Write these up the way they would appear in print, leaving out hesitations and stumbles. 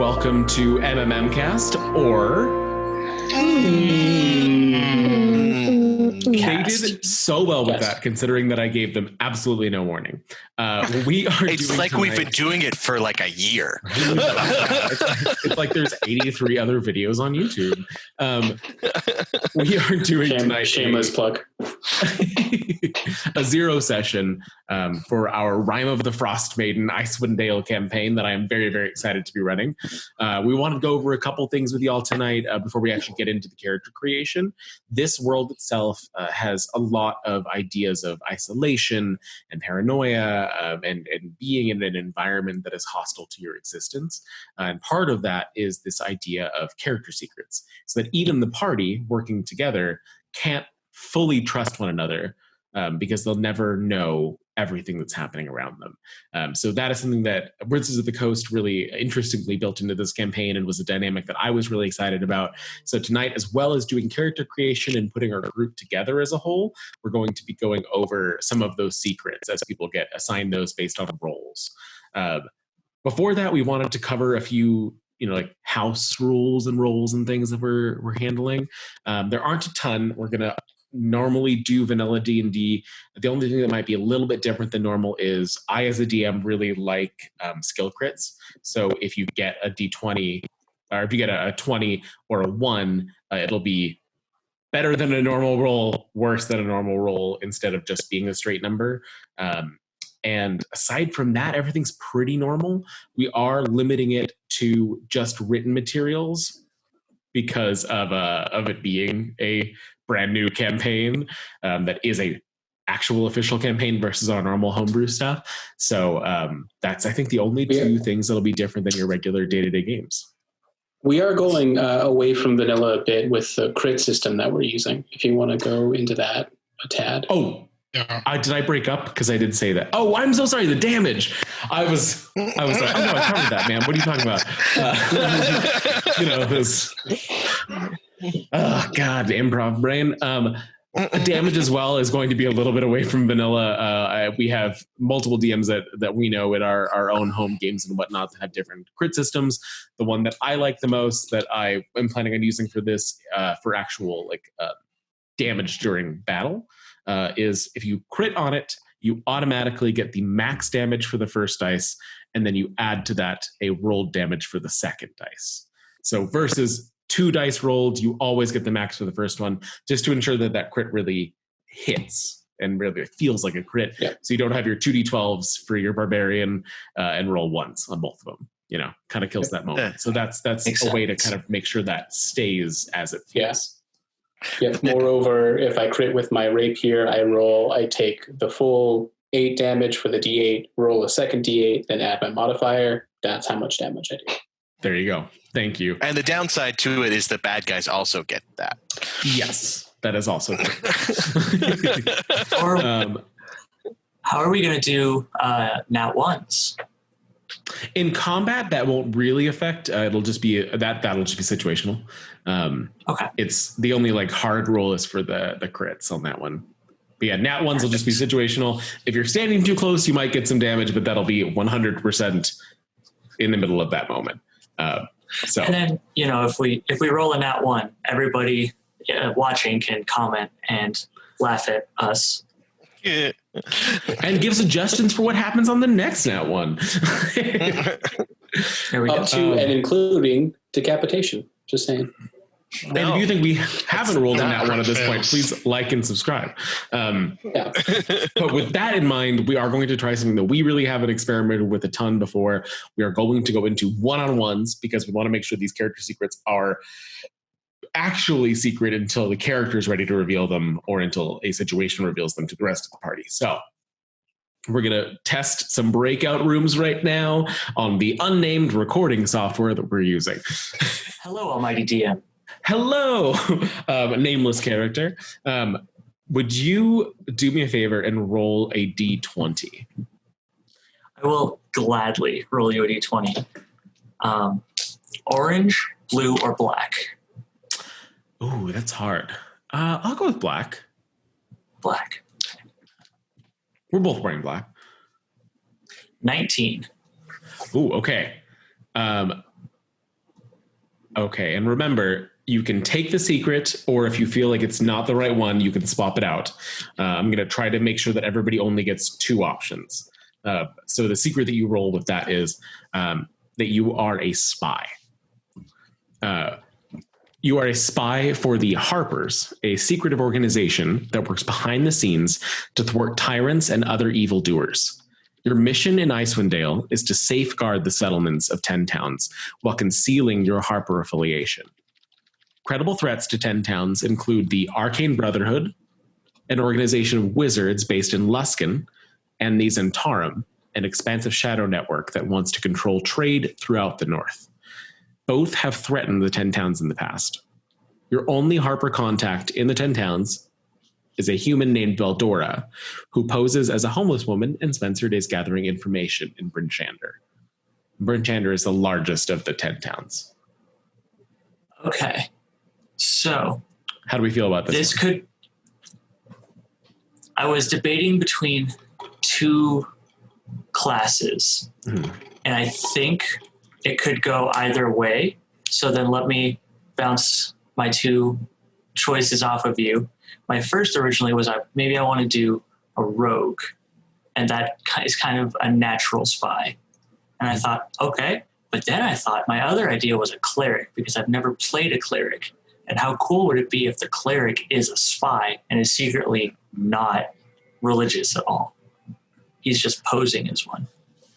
welcome to MMMcast, or They did so well with that, considering that I gave them absolutely no warning. We are. It's like we've been doing it for like a year. It's like there's 83 other videos on YouTube. We are doing tonight shameless plug. A zero session for our Rime of the Frostmaiden Icewind Dale campaign that I am very, very excited to be running. We want to go over a couple things with y'all tonight before we actually get into the character creation. This world itself has a lot of ideas of isolation and paranoia and being in an environment that is hostile to your existence. And part of that is this idea of character secrets, so that even the party working together can't fully trust one another because they'll never know everything that's happening around them. So that is something that Wizards of the Coast really interestingly built into this campaign and was a dynamic that I was really excited about. So tonight, as well as doing character creation and putting our group together as a whole, we're going to be going over some of those secrets as people get assigned those based on roles. Before that, we wanted to cover a few like house rules and roles and things that we're handling. There aren't a ton. We're going to normally do vanilla D&D. The only thing that might be a little bit different than normal is I, as a DM, really like skill crits. So if you get a D20, or if you get a 20 or a 1, it'll be better than a normal roll, worse than a normal roll, instead of just being a straight number. And aside from that, everything's pretty normal. We are limiting it to just written materials because of it being a brand new campaign that is a actual official campaign versus our normal homebrew stuff. So that's, I think, the only two things that'll be different than your regular day-to-day games. We are going away from vanilla a bit with the crit system that we're using. If you want to go into that a tad. Oh, did I break up? Because I did say that. Oh, I'm so sorry. The damage. I was like, oh no, I covered that, man. What are you talking about? This. Oh God, improv brain. Damage as well is going to be a little bit away from vanilla. We have multiple DMs that we know in our own home games and whatnot that have different crit systems. The one that I like the most, that I am planning on using for this, for actual damage during battle, is if you crit on it, you automatically get the max damage for the first dice, and then you add to that a rolled damage for the second dice. So versus 2 dice rolled, you always get the max for the first one, just to ensure that crit really hits and really feels like a crit. Yeah. So you don't have your 2d12s for your barbarian and roll once on both of them. Kind of kills that moment. So that's a way to kind of make sure that stays as it feels. Yeah. Moreover, if I crit with my rapier, I take the full 8 damage for the D8, roll a second D8, then add my modifier. That's how much damage I do. There you go. Thank you. And the downside to it is the bad guys also get that. Yes, that is also true. How are we going to do nat ones? In combat, that won't really affect. It'll just be that'll just be situational. Okay. It's the only hard roll is for the crits on that one. But yeah, nat ones will just be situational. If you're standing too close, you might get some damage, but that'll be 100% in the middle of that moment. So, and then if we roll a nat 1, everybody watching can comment and laugh at us. Yeah. And give suggestions for what happens on the next nat 1. There we go. Up to and including decapitation. Just saying. And if you think we haven't rolled a nat 1 at this point, please like and subscribe. But with that in mind, we are going to try something that we really haven't experimented with a ton before. We are going to go into one-on-ones because we want to make sure these character secrets are actually secret until the character is ready to reveal them or until a situation reveals them to the rest of the party. So we're going to test some breakout rooms right now on the unnamed recording software that we're using. Hello, Almighty DM. Hello, nameless character. Would you do me a favor and roll a D20? I will gladly roll you a D20. Orange, blue, or black? Ooh, that's hard. I'll go with black. Black. We're both wearing black. 19. Ooh, okay. Okay, and remember, you can take the secret, or if you feel like it's not the right one, you can swap it out. I'm going to try to make sure that everybody only gets 2 options. So the secret that you roll with that is that you are a spy. You are a spy for the Harpers, a secretive organization that works behind the scenes to thwart tyrants and other evildoers. Your mission in Icewind Dale is to safeguard the settlements of 10 towns while concealing your Harper affiliation. Credible threats to 10 towns include the Arcane Brotherhood, an organization of wizards based in Luskan, and the Zentarum, an expansive shadow network that wants to control trade throughout the north. Both have threatened the 10 towns in the past. Your only Harper contact in the 10 towns is a human named Veldora, who poses as a homeless woman and spends her days gathering information in Bryn Shander. Bryn Shander is the largest of the 10 towns. Okay. So, how do we feel about this? I was debating between 2 classes, and I think it could go either way. So then let me bounce my 2 choices off of you. My first originally was maybe I want to do a rogue, and that is kind of a natural spy. And I thought, okay. But then I thought my other idea was a cleric, because I've never played a cleric. And how cool would it be if the cleric is a spy and is secretly not religious at all? He's just posing as one.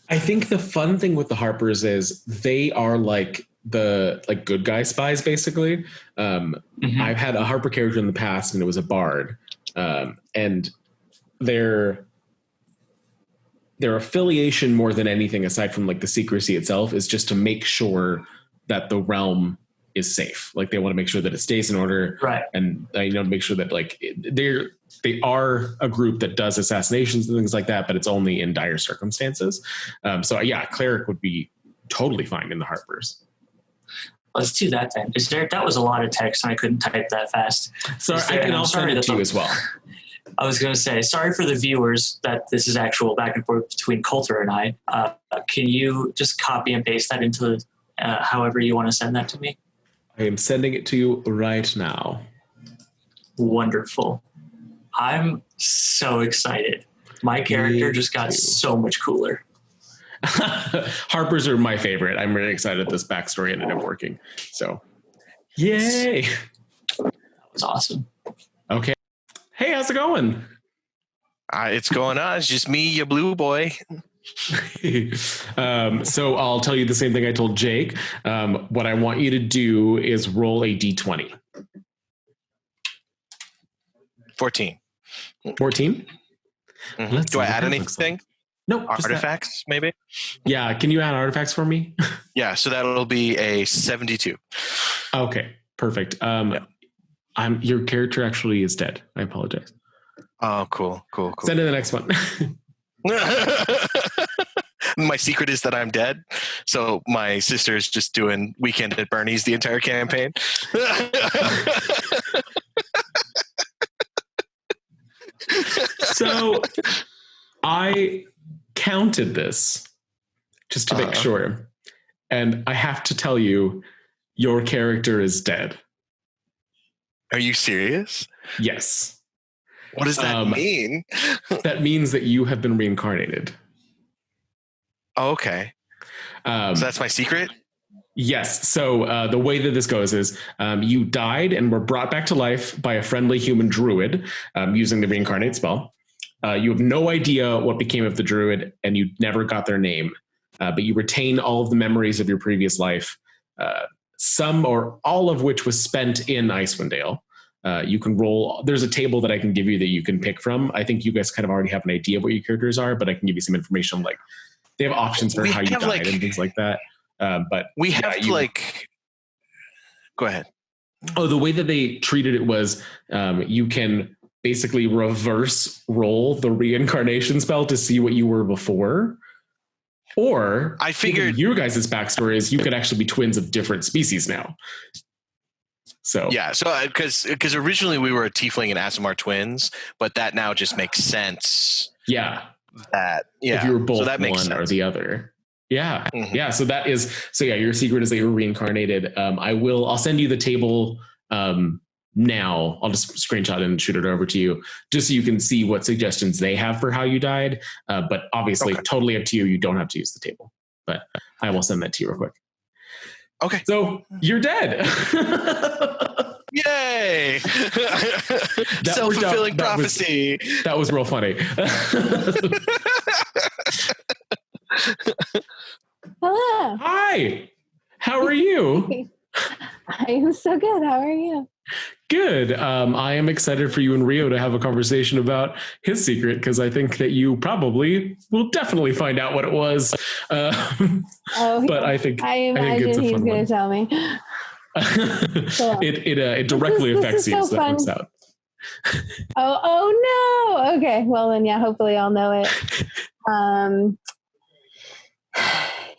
I think the fun thing with the Harpers is they are like the good guy spies, basically. I've had a Harper character in the past, and it was a bard. And their affiliation, more than anything, aside from like the secrecy itself, is just to make sure that the realm is safe. Like they want to make sure that it stays in order, right? And make sure that like they are a group that does assassinations and things like that, but it's only in dire circumstances. So yeah, cleric would be totally fine in the Harpers. Let's do that then. That was a lot of text, and I couldn't type that fast. So I'll send it to you as well. I was going to say, sorry for the viewers that this is actual back and forth between Coulter and I. Can you just copy and paste that into however you want to send that to me? I am sending it to you right now. Wonderful. I'm so excited. My character just got so much cooler. Harpers are my favorite. I'm really excited this backstory ended up working. So, yay. That was awesome. Okay. Hey, how's it going? It's going on. It's just me, your blue boy. So I'll tell you the same thing I told Jake. What I want you to do is roll a d20. 14. 14? Mm-hmm. Do I add anything? No. Artifacts, maybe? Yeah. Can you add artifacts for me? Yeah. So that'll be a 72. Okay. Perfect. Your character actually is dead. I apologize. Oh, cool. Send to the next one. My secret is that I'm dead. So my sister is just doing Weekend at Bernie's the entire campaign. So I counted this just to make sure. And I have to tell you, your character is dead. Are you serious? Yes. What does that mean? That means that you have been reincarnated. Oh, okay. So that's my secret? Yes. So the way that this goes is you died and were brought back to life by a friendly human druid using the reincarnate spell. You have no idea what became of the druid, and you never got their name, but you retain all of the memories of your previous life, some or all of which was spent in Icewind Dale. You can roll. There's a table that I can give you that you can pick from. I think you guys kind of already have an idea of what your characters are, but I can give you some information. Like they have options for how you died and things like that. But we have go ahead. Oh, the way that they treated it was you can basically reverse roll the reincarnation spell to see what you were before. Or I figured your guys' backstory is you could actually be twins of different species now. So yeah, so because originally we were a tiefling and Aasimar twins, but that now just makes sense. Yeah, that if you were both so that makes one sense. or the other. Yeah. Mhm. Yeah. So your secret is that you were reincarnated. I'll send you the table now. I'll just screenshot it and shoot it over to you just so you can see what suggestions they have for how you died. But obviously, totally up to you. You don't have to use the table, but I will send that to you real quick. Okay. So you're dead. Yay! That Self-fulfilling prophecy. That was real funny. Hello. Hi. How are you? I am so good. How are you? Good. I am excited for you and Rio to have a conversation about his secret because I think that you probably will definitely find out what it was. But I imagine he's going to tell me. Cool. It directly affects you, so that works out. Oh no. Okay. Well then, yeah. Hopefully, I'll know it.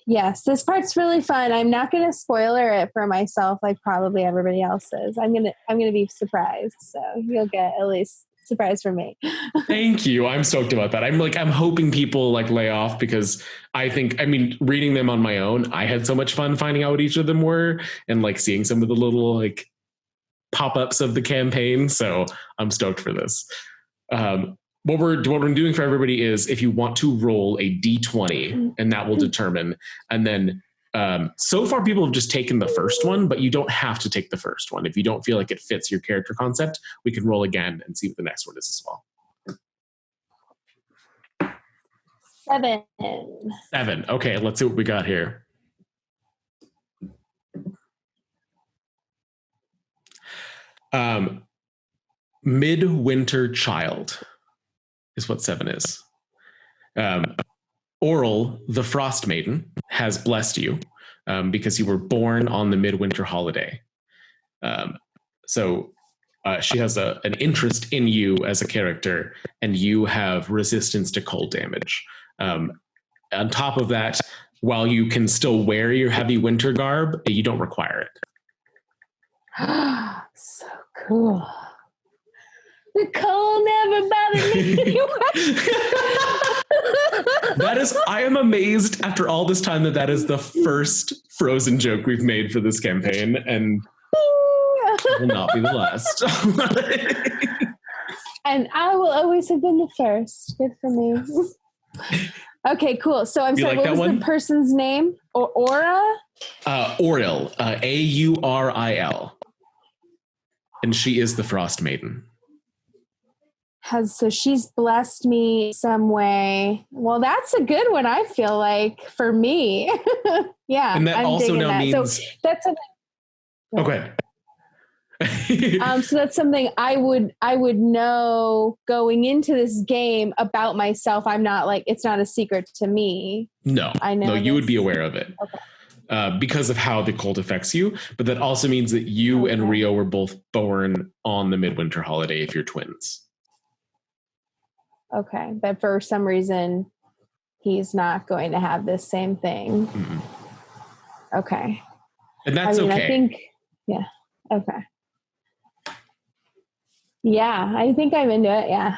Yes, this part's really fun. I'm not going to spoiler it for myself, like probably everybody else is. I'm gonna be surprised, so you'll get at least surprise for me. Thank you. I'm stoked about that. I'm hoping people like lay off because reading them on my own, I had so much fun finding out what each of them were and like seeing some of the little like pop-ups of the campaign. So I'm stoked for this. What we're doing for everybody is if you want to roll a D20 and that will determine. And then so far people have just taken the first one, but you don't have to take the first one. If you don't feel like it fits your character concept, we can roll again and see what the next one is as well. 7. Okay, let's see what we got here. Midwinter child is what 7 is. Oral, the Frostmaiden, has blessed you because you were born on the midwinter holiday. So she has an interest in you as a character, and you have resistance to cold damage. On top of that, while you can still wear your heavy winter garb, you don't require it. So cool. The cold never bothered me. I am amazed after all this time that is the first Frozen joke we've made for this campaign, and it will not be the last. And I will always have been the first. Good for me. Okay, cool. So I'm sorry, what was the person's name? Aura? Auril, Auril. And she is the Frostmaiden. So she's blessed me some way. Well, that's a good one, I feel like, for me. Yeah. And that I'm also now that. means... So that's something... Okay. So that's something I would know going into this game about myself. I'm not like, it's not a secret to me. No, I know you would be aware of it. Okay. Because of how the cold affects you. But that also means that you and Rio were both born on the midwinter holiday if you're twins. Okay, but for some reason, he's not going to have this same thing. Mm-hmm. Okay. And that's okay. I think, yeah, okay. Yeah, I think I'm into it, yeah.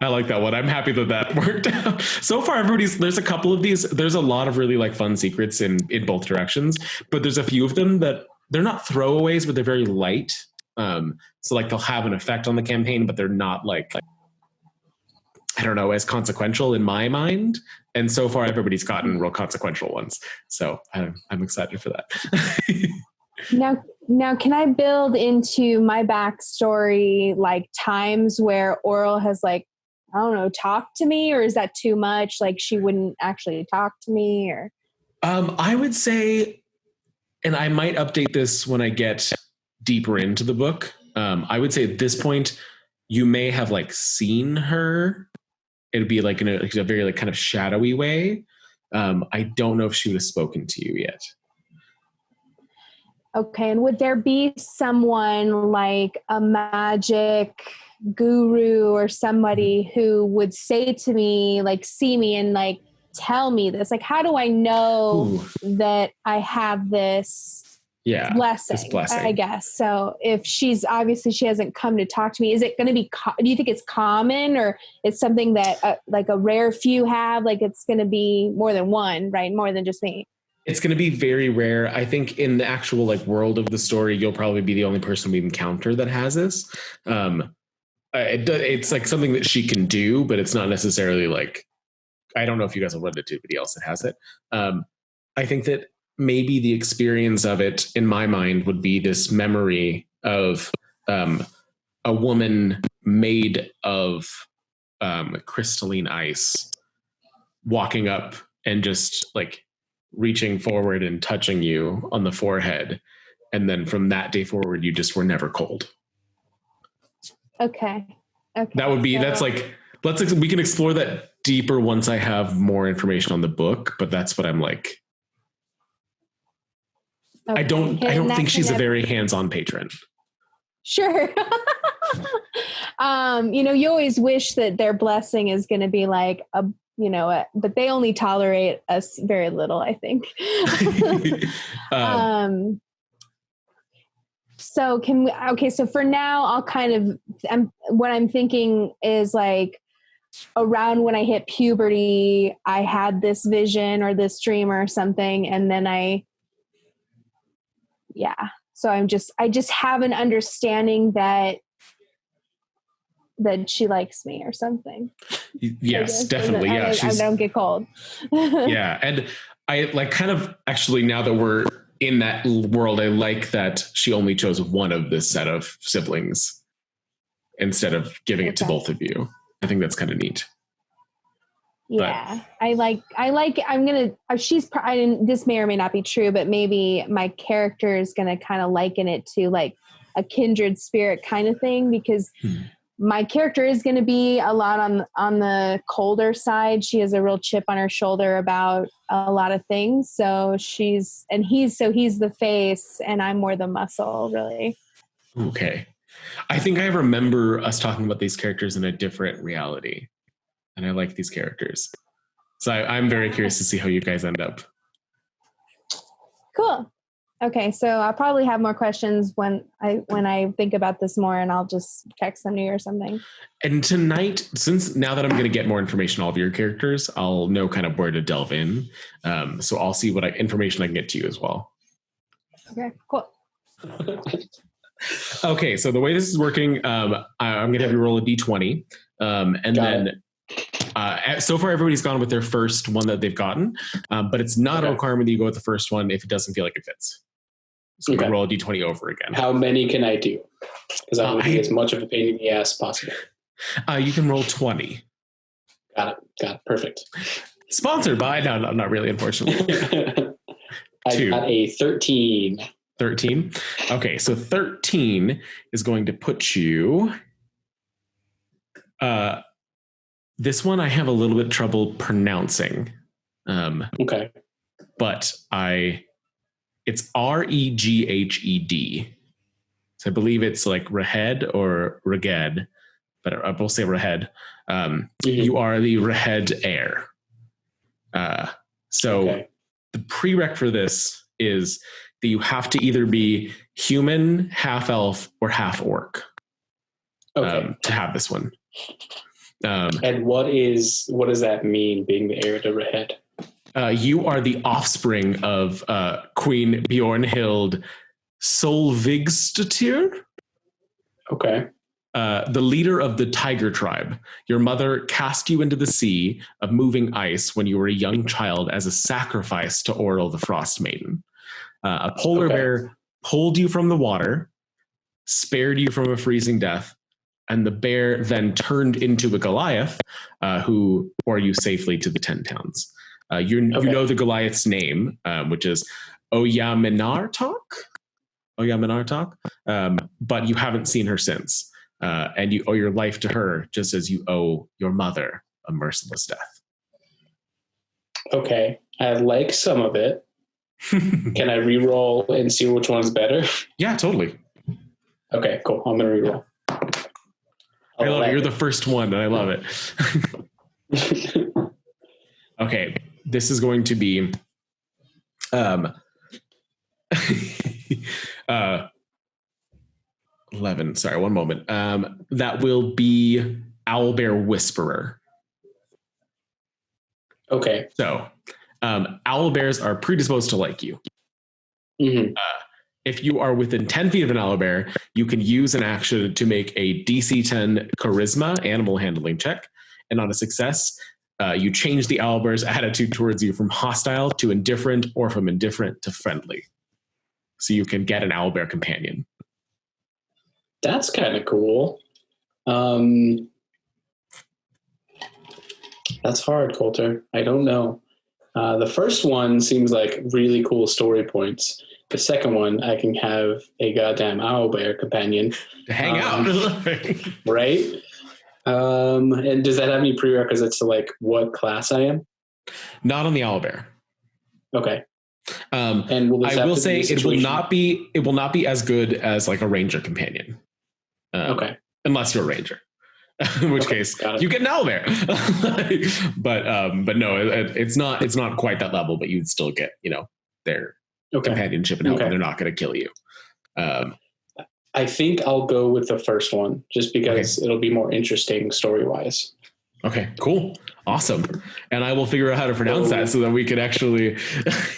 I like that one. I'm happy that worked out. So far, there's a couple of these. There's a lot of really like fun secrets in both directions, but there's a few of them that they're not throwaways, but they're very light. So like they'll have an effect on the campaign, but they're not like I don't know, as consequential in my mind. And so far, everybody's gotten real consequential ones. So I'm excited for that. Now, can I build into my backstory like times where Oral has like, I don't know, talked to me, or is that too much? Like she wouldn't actually talk to me, or? I would say, and I might update this when I get deeper into the book. I would say at this point, you may have like seen her. It'd be like in a very like kind of shadowy way. I don't know if she would have spoken to you yet. Okay, and would there be someone like a magic guru or somebody who would say to me, like, see me and like tell me this? Like, how do I know that I have this Yeah. blessing, I guess. So if she hasn't come to talk to me, is it going to be, do you think it's common, or it's something that like a rare few have, like it's going to be more than one, right? More than just me. It's going to be very rare. I think in the actual like world of the story, you'll probably be the only person we encounter that has this. It's like something that she can do, but it's not necessarily like, I don't know if you guys will run into anybody else that has it. I think that maybe the experience of it in my mind would be this memory of a woman made of crystalline ice walking up and just like reaching forward and touching you on the forehead. And then from that day forward, you just were never cold. Okay. That would be, we can explore that deeper once I have more information on the book, but that's what I'm like. Okay. I don't think she's a very hands-on patron. Sure. You always wish that their blessing is going to be like but they only tolerate us very little, I think. So so for now, I'll what I'm thinking is like around when I hit puberty, I had this vision or this dream or something. And then so I just have an understanding that she likes me or something. Yes, definitely. I don't get cold. Yeah. And I like kind of actually, now that we're in that world, I like that she only chose one of this set of siblings instead of giving it to both of you. I think that's kind of neat. Yeah. But this may or may not be true, but maybe my character is going to kind of liken it to like a kindred spirit kind of thing, because my character is going to be a lot on the colder side. She has a real chip on her shoulder about a lot of things. So he's the face and I'm more the muscle, really. Okay. I think I remember us talking about these characters in a different reality, and I like these characters. So I'm very curious to see how you guys end up. Cool. Okay, so I'll probably have more questions when I think about this more, and I'll just text them to you or something. And tonight, now that I'm going to get more information on all of your characters, I'll know kind of where to delve in. So I'll see what information I can get to you as well. Okay, cool. Okay, so the way this is working, I'm going to have you roll a d20, and then so far everybody's gone with their first one that they've gotten, but it's not a requirement that you go with the first one if it doesn't feel like it fits. So we roll a d20 over again. How many can I do? Because I want to be as much of a pain in the ass possible. You can roll 20. Got it. Perfect. Sponsored by? No, not really, unfortunately. I got a 13. 13? Okay, so 13 is going to put you... this one I have a little bit of trouble pronouncing. Okay. But it's Reghed. So I believe it's like Rahed or Reged, but I will say Rahed. You are the Rahed heir. So the prereq for this is that you have to either be human, half elf, or half orc to have this one. And what does that mean, being the heir to Rahed? You are the offspring of Queen Bjornhild Solvigstatir. Okay. The leader of the Tiger tribe. Your mother cast you into the sea of moving ice when you were a young child as a sacrifice to Orl the Frostmaiden. A polar bear pulled you from the water, spared you from a freezing death, and the bear then turned into a Goliath who bore you safely to the 10 towns. You know the Goliath's name, which is Oyamenartok, but you haven't seen her since. And you owe your life to her just as you owe your mother a merciless death. Okay. I like some of it. Can I re-roll and see which one's better? Yeah, totally. Okay, cool. I'm going to re-roll. I love it. You're the first one, and I love it. Okay, this is going to be... 11. Sorry, one moment. That will be Owlbear Whisperer. Okay. So, owlbears are predisposed to like you. Mm-hmm. If you are within 10 feet of an owlbear, you can use an action to make a DC 10 Charisma animal handling check. And on a success, you change the owlbear's attitude towards you from hostile to indifferent or from indifferent to friendly. So you can get an owlbear companion. That's kind of cool. That's hard, Coulter. I don't know. The first one seems like really cool story points. The second one, I can have a goddamn owlbear companion. To hang out. Right? And does that have any prerequisites to like what class I am? Not on the owlbear. Okay. And I will say it will not be as good as like a ranger companion. Okay. Unless you're a ranger. In which case you get an owlbear. but no, it's not quite that level, but you'd still get, their companionship and help, and they're not going to kill you. I think I'll go with the first one just because it'll be more interesting story-wise. Okay, cool. Awesome. And I will figure out how to pronounce that so that we can actually...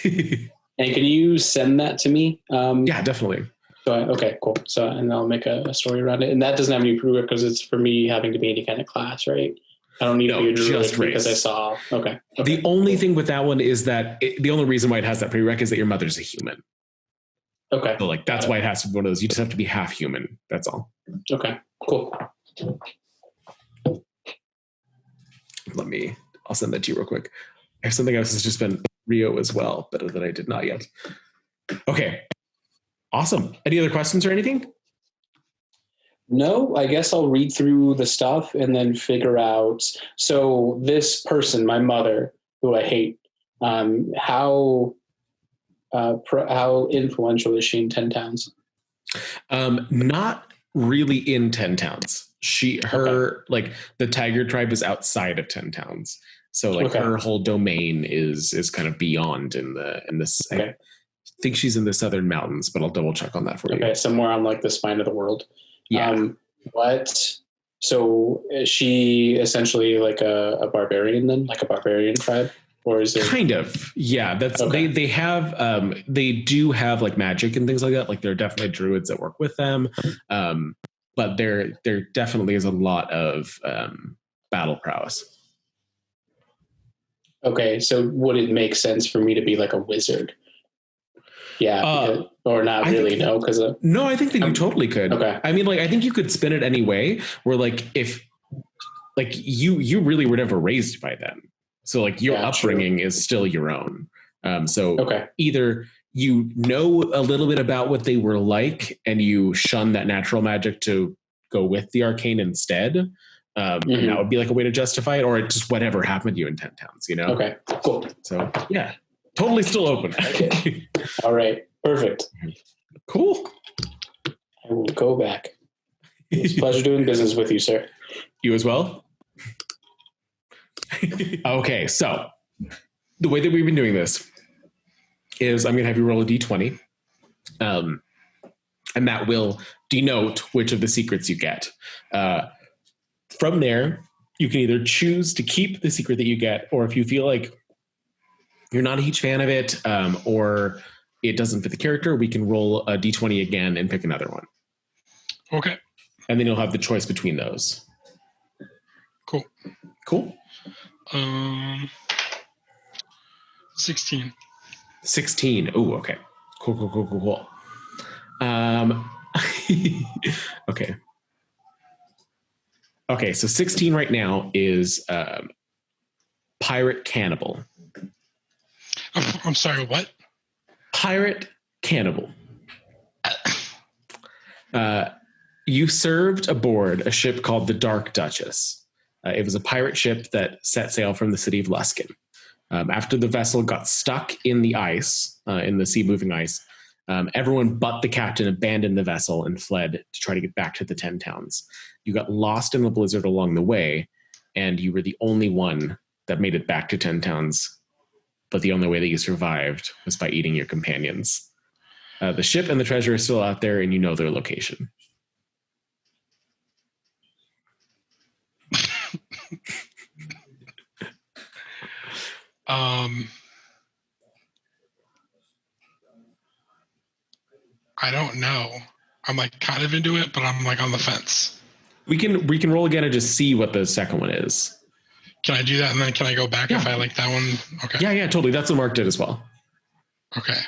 And can you send that to me? Yeah, definitely. Okay, cool. So, and I'll make a story around it. And that doesn't have any prerequisites for me having to be any kind of class, right? I don't need to be a druid because I saw... Okay. The only thing with that one is that the only reason why it has that prerequisite is that your mother's a human. Okay. So that's why it has to be one of those. You just have to be half human. That's all. Okay, cool. I'll send that to you real quick. I have something else that's just been Rio as well, but that I did not yet. Okay. Awesome. Any other questions or anything? No, I guess I'll read through the stuff and then figure out. So this person, my mother, who I hate, how influential is she in 10 towns? Not really in 10 towns. Like the Tiger tribe is outside of 10 towns. So like her whole domain is kind of beyond in this. Okay. I think she's in the Southern Mountains, but I'll double check on that for you. Okay, somewhere on like the spine of the world. Yeah. So is she essentially like a barbarian then, like a barbarian tribe? Or is it kind of? Yeah, that's they have they do have like magic and things like that. Like there are definitely druids that work with them. But there definitely is a lot of battle prowess. Okay, so would it make sense for me to be like a wizard? Yeah, or not really? No, because no, I think that you totally could. Okay, I mean, like I think you could spin it any way. Where like if like you really were never raised by them, so like your upbringing is still your own. So either you know a little bit about what they were like, and you shun that natural magic to go with the arcane instead. And that would be like a way to justify it, or it just whatever happened to you in 10 towns, Okay, cool. So yeah, totally still open. All right, perfect. Cool. I will go back. It's a pleasure doing business with you, sir. You as well? Okay, so the way that we've been doing this is I'm going to have you roll a d20, and that will denote which of the secrets you get. From there, you can either choose to keep the secret that you get, or if you feel like you're not a huge fan of it, or it doesn't fit the character, we can roll a d20 again and pick another one. Okay. And then you'll have the choice between those. Cool. 16. 16. Oh, okay. Cool. Okay. Okay, so 16 right now is Pirate Cannibal. I'm sorry, what? Pirate Cannibal. You served aboard a ship called the Dark Duchess. It was a pirate ship that set sail from the city of Luskin. After the vessel got stuck in the ice, in the sea-moving ice, everyone but the captain abandoned the vessel and fled to try to get back to the 10 towns. You got lost in the blizzard along the way, and you were the only one that made it back to 10 towns. But the only way that you survived was by eating your companions. The ship and the treasure are still out there, and you know their location. I don't know. I'm like kind of into it, but I'm like on the fence. We can roll again and just see what the second one is. Can I do that, and then can I go back if I like that one? Okay. Yeah, totally. That's what Mark did as well. Okay.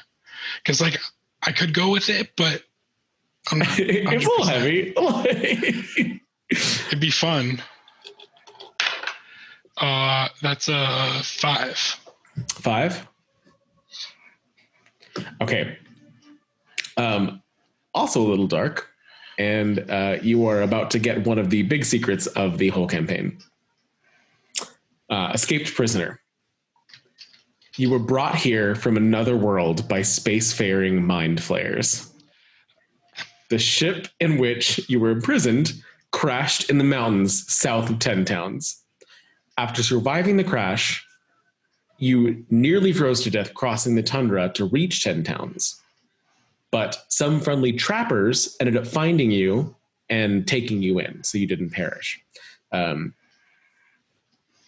Because like I could go with it, but I'm not it's a little heavy. It'd be fun. That's a 5. 5. Okay. Also a little dark, and you are about to get one of the big secrets of the whole campaign. Escaped prisoner. You were brought here from another world by spacefaring mind flayers. The ship in which you were imprisoned crashed in the mountains south of 10 Towns. After surviving the crash, you nearly froze to death crossing the tundra to reach 10 Towns. But some friendly trappers ended up finding you and taking you in, so you didn't perish.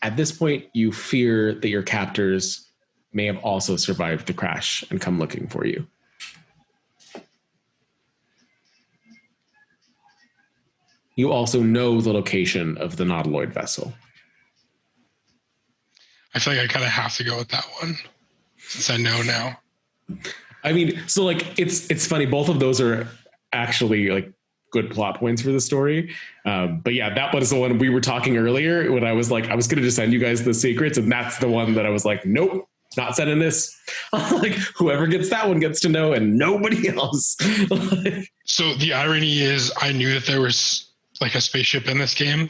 At this point, you fear that your captors may have also survived the crash and come looking for you. You also know the location of the Nautiloid vessel. I feel like I kind of have to go with that one since I know now. I mean, so like it's funny. Both of those are actually like good plot points for the story. But yeah, that was the one we were talking earlier when I was like, I was going to just send you guys the secrets, and that's the one that I was like, nope, not sending this. Like whoever gets that one gets to know, and nobody else. So the irony is, I knew that there was like a spaceship in this game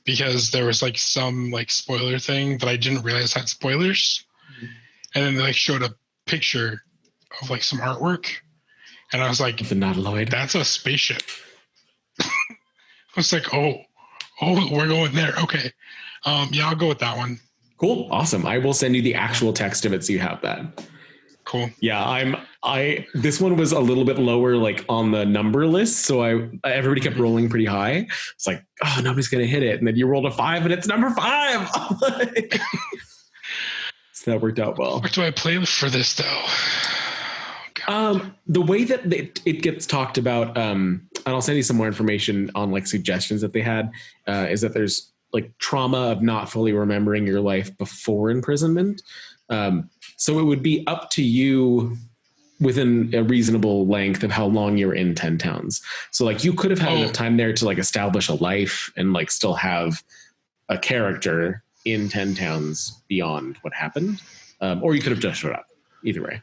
because there was like some like spoiler thing that I didn't realize had spoilers, and then they like showed a picture of like some artwork, and I was like, the Nautiloid. That's a spaceship. I was like, oh, we're going there. Okay. Yeah, I'll go with that one. Cool. Awesome. I will send you the actual text of it so you have that. Cool. Yeah, this one was a little bit lower like on the number list, so everybody kept rolling pretty high. It's like, oh, nobody's gonna hit it. And then you rolled a 5 and it's number 5. So that worked out well. What do I play for this though? The way that it gets talked about, and I'll send you some more information on like suggestions that they had, is that there's like trauma of not fully remembering your life before imprisonment. So it would be up to you within a reasonable length of how long you're in 10 Towns. So like you could have had enough time there to like establish a life and like still have a character in 10 Towns beyond what happened. Or you could have just showed up. Either way.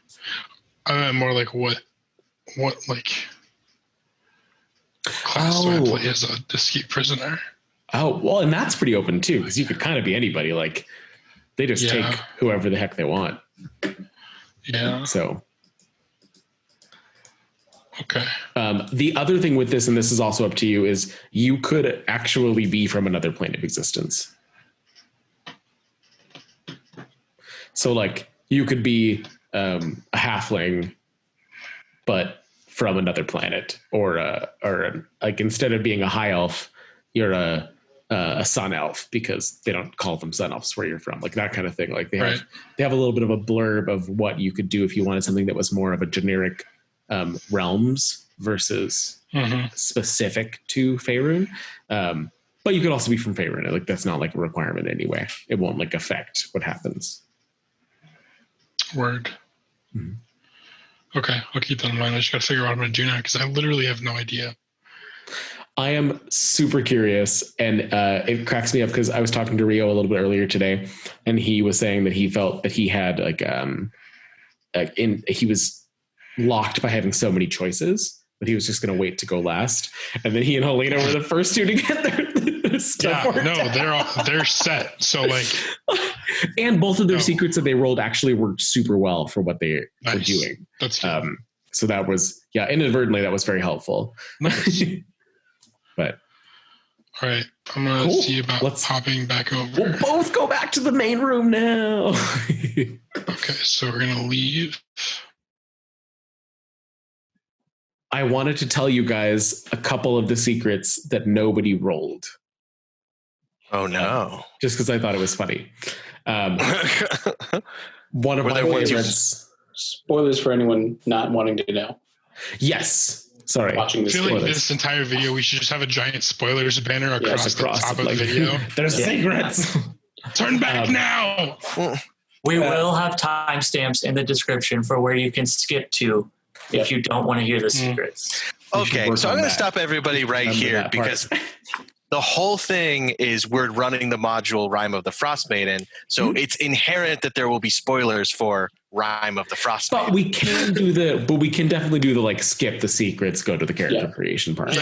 More like what like class do I play as a escaped prisoner? Oh, well, and that's pretty open too, because you could kind of be anybody. Like they just take whoever the heck they want. Yeah. So. Okay. The other thing with this, and this is also up to you, is you could actually be from another plane of existence. So like you could be a halfling, but from another planet, or like instead of being a high elf, you're a sun elf, because they don't call them sun elves where you're from, like that kind of thing. Like they have a little bit of a blurb of what you could do if you wanted something that was more of a generic realms versus specific to Faerun. But you could also be from Faerun. Like that's not like a requirement anyway. It won't like affect what happens. Word. Okay, I'll keep that in mind. I just got to figure out what I'm going to do now, because I literally have no idea. I am super curious, and it cracks me up because I was talking to Rio a little bit earlier today, and he was saying that he felt that he had he was locked by having so many choices, but he was just going to wait to go last. And then he and Helena were the first two to get their stuff. Yeah, no, they're set. So like, and both of their secrets that they rolled actually worked super well for what they were doing. That's good. So that was, inadvertently, that was very helpful. Nice. But all right, I'm gonna see about popping back over. We'll both go back to the main room now. Okay, so we're gonna leave. I wanted to tell you guys a couple of the secrets that nobody rolled. Oh no! Just because I thought it was funny. One of Were my there ones you- favorites. Spoilers for anyone not wanting to know. Yes. Sorry. Watching I this. feel like Spoilers. this entire video, we should just have a giant spoilers banner across the top of the like, video. There's secrets. Turn back now. We will have timestamps in the description for where you can skip to if you don't want to hear the secrets. Okay, so I'm going to stop everybody right Remember here that because the whole thing is we're running the module Rime of the Frostmaiden, so it's inherent that there will be spoilers for Rime of the Frostmaiden. But we can definitely do the like skip the secrets, go to the character creation part.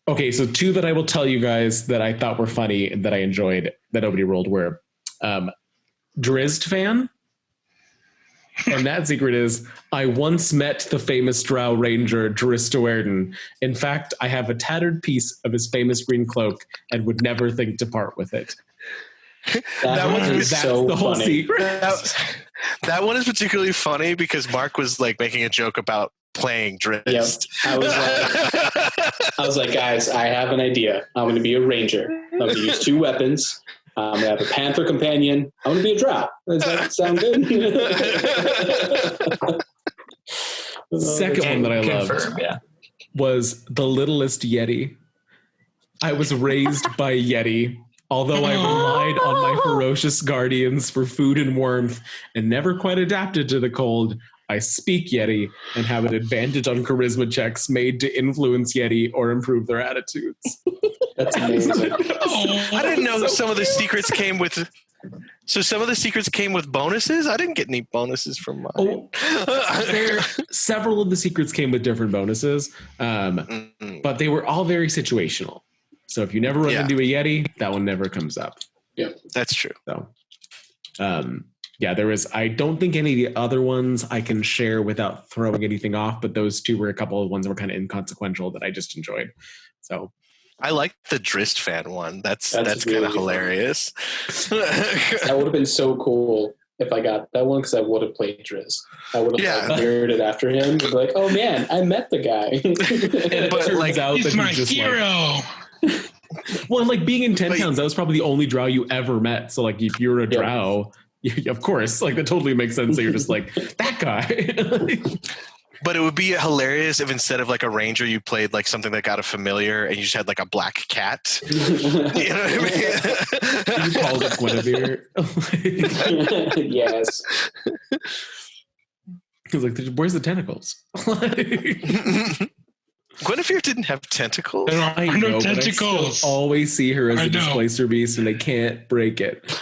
Okay, so two that I will tell you guys that I thought were funny and that I enjoyed that nobody rolled were Drizzt fan. And that secret is, I once met the famous Drow Ranger Drizzt. In fact, I have a tattered piece of his famous green cloak and would never think to part with it. That's so the whole funny. secret. That one is particularly funny because Mark was like making a joke about playing Drizzt. Yep. I was like, guys, I have an idea. I'm going to be a ranger. I'm going to use 2 weapons. I'm going to have a panther companion. I'm going to be a drow. Does that sound good? Second one that I loved was the littlest Yeti. I was raised by a Yeti. Although I relied on my ferocious guardians for food and warmth and never quite adapted to the cold, I speak Yeti and have an advantage on charisma checks made to influence Yeti or improve their attitudes. That's amazing. I didn't know some of the secrets came with. So some of the secrets came with bonuses. I didn't get any bonuses from mine. Several of the secrets came with different bonuses, but they were all very situational. So if you never run into a Yeti, that one never comes up. Yeah, that's true. So, there is. I don't think any of the other ones I can share without throwing anything off, but those two were a couple of ones that were kind of inconsequential that I just enjoyed. So I like the Drizzt fan one. That's really kind of hilarious. That would have been so cool if I got that one because I would have played Drizzt. I would have mirrored after him and be like, "Oh man, I met the guy." But like, out he's that my just hero. Well, like being in 10 Towns, that was probably the only drow you ever met. So like, if you're a drow, of course, like that totally makes sense. So you're just like that guy. But it would be hilarious if instead of like a ranger, you played like something that got a familiar and you just had like a black cat. You know what I mean? You called it Guinevere. Yes. He's like, where's the tentacles? Guinevere didn't have tentacles. There are no tentacles. I still always see her as a displacer beast and they can't break it.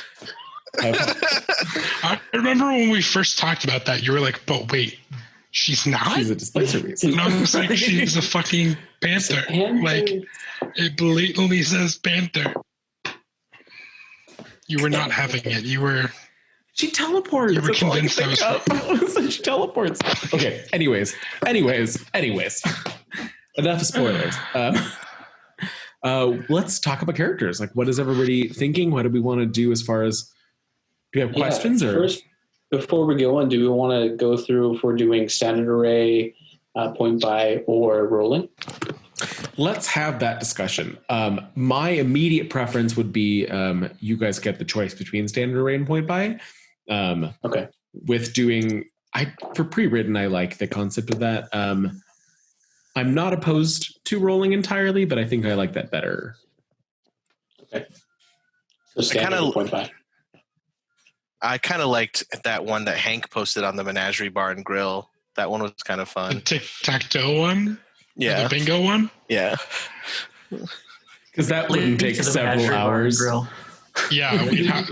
I remember when we first talked about that, you were like, but wait, she's not? She's a displacer beast. And I was like, she's a fucking panther. Like, it blatantly says panther. You were not having it. You were... She teleports. You were convinced I was... She teleports. Okay, anyways. Enough spspoilers. Let's talk about characters. Like, what is everybody thinking? What do we want to do as far as... Do you have questions? First, before we go on, do we want to go through if we're doing standard array, point buy, or rolling? Let's have that discussion. My immediate preference would be you guys get the choice between standard array and point buy. Okay. With doing... for pre-written, I like the concept of that. I'm not opposed to rolling entirely, but I think I like that better. Okay. So standard point buy. I kind of liked that one that Hank posted on the Menagerie Bar and Grill. That one was kind of fun. The tic-tac-toe one? Yeah. Or the bingo one? Yeah. Because that wouldn't take several hours. Yeah,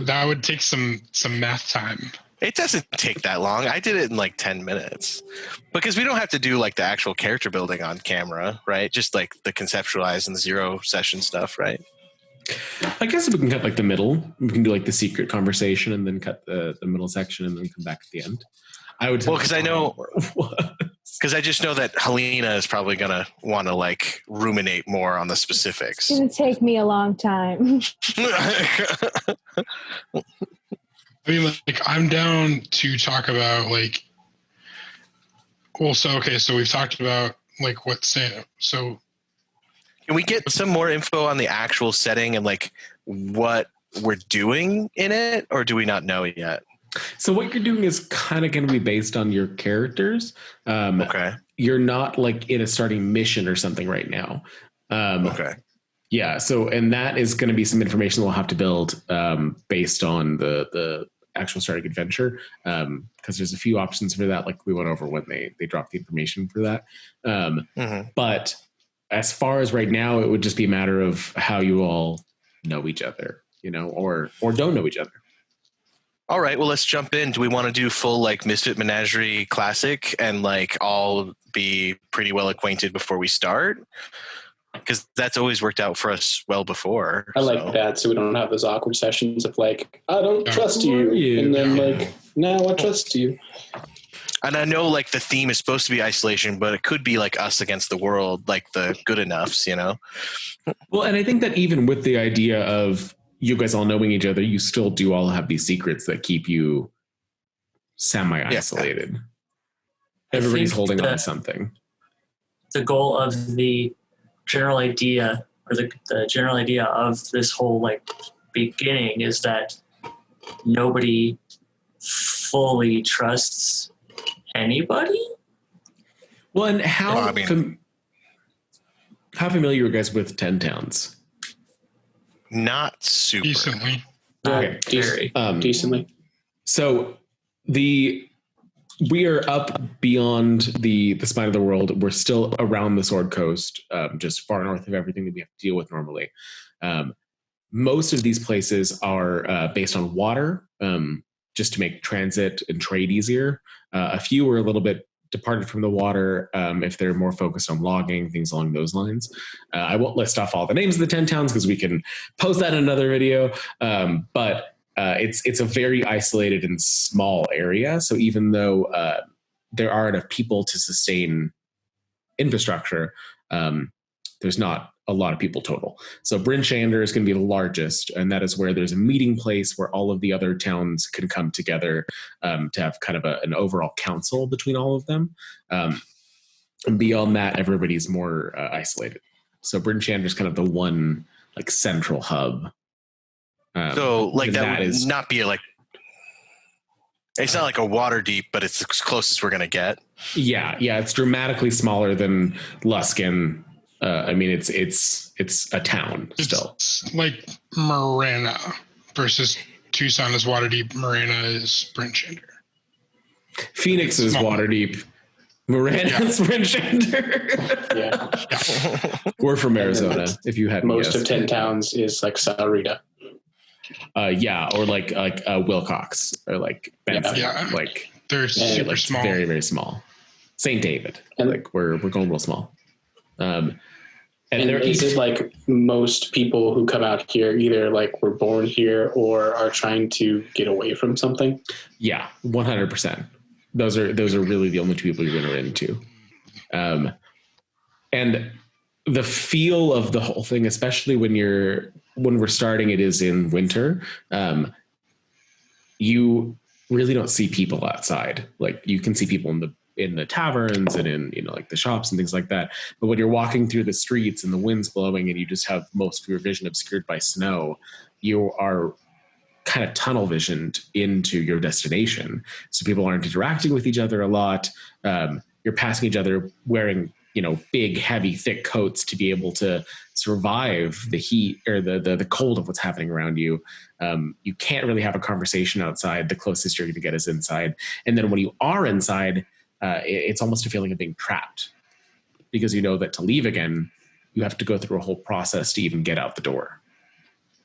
that would take some math time. It doesn't take that long. I did it in like 10 minutes. Because we don't have to do like the actual character building on camera, right? Just like the conceptualize and the 0 session stuff, right? I guess we can cut like the middle. We can do like the secret conversation and then cut the middle section and then come back at the end. I would. Well, because I know, because I just know that Helena is probably going to want to like ruminate more on the specifics. It's going to take me a long time. I mean, like, I'm down to talk about like Well, so we've talked about like what so Can we get some more info on the actual setting and like what we're doing in it, or do we not know yet? So what you're doing is kind of going to be based on your characters. Okay. You're not like in a starting mission or something right now. Okay. Yeah. So, and that is going to be some information we'll have to build based on the actual starting adventure, because there's a few options for that, like we went over when they dropped the information for that. But as far as right now, it would just be a matter of how you all know each other, you know, or don't know each other. All right, well, let's jump in. Do we want to do full like Misfit Menagerie classic and like all be pretty well acquainted before we start? Because that's always worked out for us well before. I like that, so we don't have those awkward sessions of like, I don't trust you, and then like, now I trust you. And I know like the theme is supposed to be isolation, but it could be like us against the world, like the good enoughs, you know? Well, and I think that even with the idea of you guys all knowing each other, you still do all have these secrets that keep you semi-isolated. Yeah. Everybody's holding on to something. The goal of the general idea, or the general idea of this whole like beginning, is that nobody fully trusts anybody. Well, and how familiar are you guys with 10 Towns? Not super. Decently. Okay. Decently. So we are up beyond the spine of the world. We're still around the Sword Coast, just far north of everything that we have to deal with normally. Most of these places are based on water, just to make transit and trade easier. A few are a little bit departed from the water if they're more focused on logging, things along those lines. I won't list off all the names of the 10 towns because we can post that in another video. But it's a very isolated and small area. So even though there are enough people to sustain infrastructure, there's not a lot of people total. So Bryn Shander is going to be the largest, and that is where there's a meeting place where all of the other towns can come together to have kind of an overall council between all of them. And beyond that, everybody's more isolated. So Bryn Shander is kind of the one like central hub. So like that would not be like, it's not like a water deep, but it's the closest we're going to get. Yeah. It's dramatically smaller than Luskin. I mean, it's a town still. It's like Marana versus Tucson is Waterdeep. Marana is Bryn Shander. Phoenix is Waterdeep. Marana is Bryn Shander. Yeah. We're from Arizona. If you hadn't most guessed. of 10 towns is like Salarita. Or like Wilcox or like Benson. Yeah. Like they're super like small. Very, very small. St. David. And like we're going real small. And is it like most people who come out here either like were born here or are trying to get away from something? Yeah, 100%. Those are really the only two people you're going to run into. And the feel of the whole thing, especially when we're starting, it is in winter. You really don't see people outside. Like you can see people in the taverns and in, like the shops and things like that. But when you're walking through the streets and the wind's blowing and you just have most of your vision obscured by snow, you are kind of tunnel visioned into your destination. So people aren't interacting with each other a lot. You're passing each other wearing, big, heavy, thick coats to be able to survive the heat or the cold of what's happening around you. You can't really have a conversation outside. The closest you're going to get is inside. And then when you are inside, it's almost a feeling of being trapped because you know that to leave again, you have to go through a whole process to even get out the door.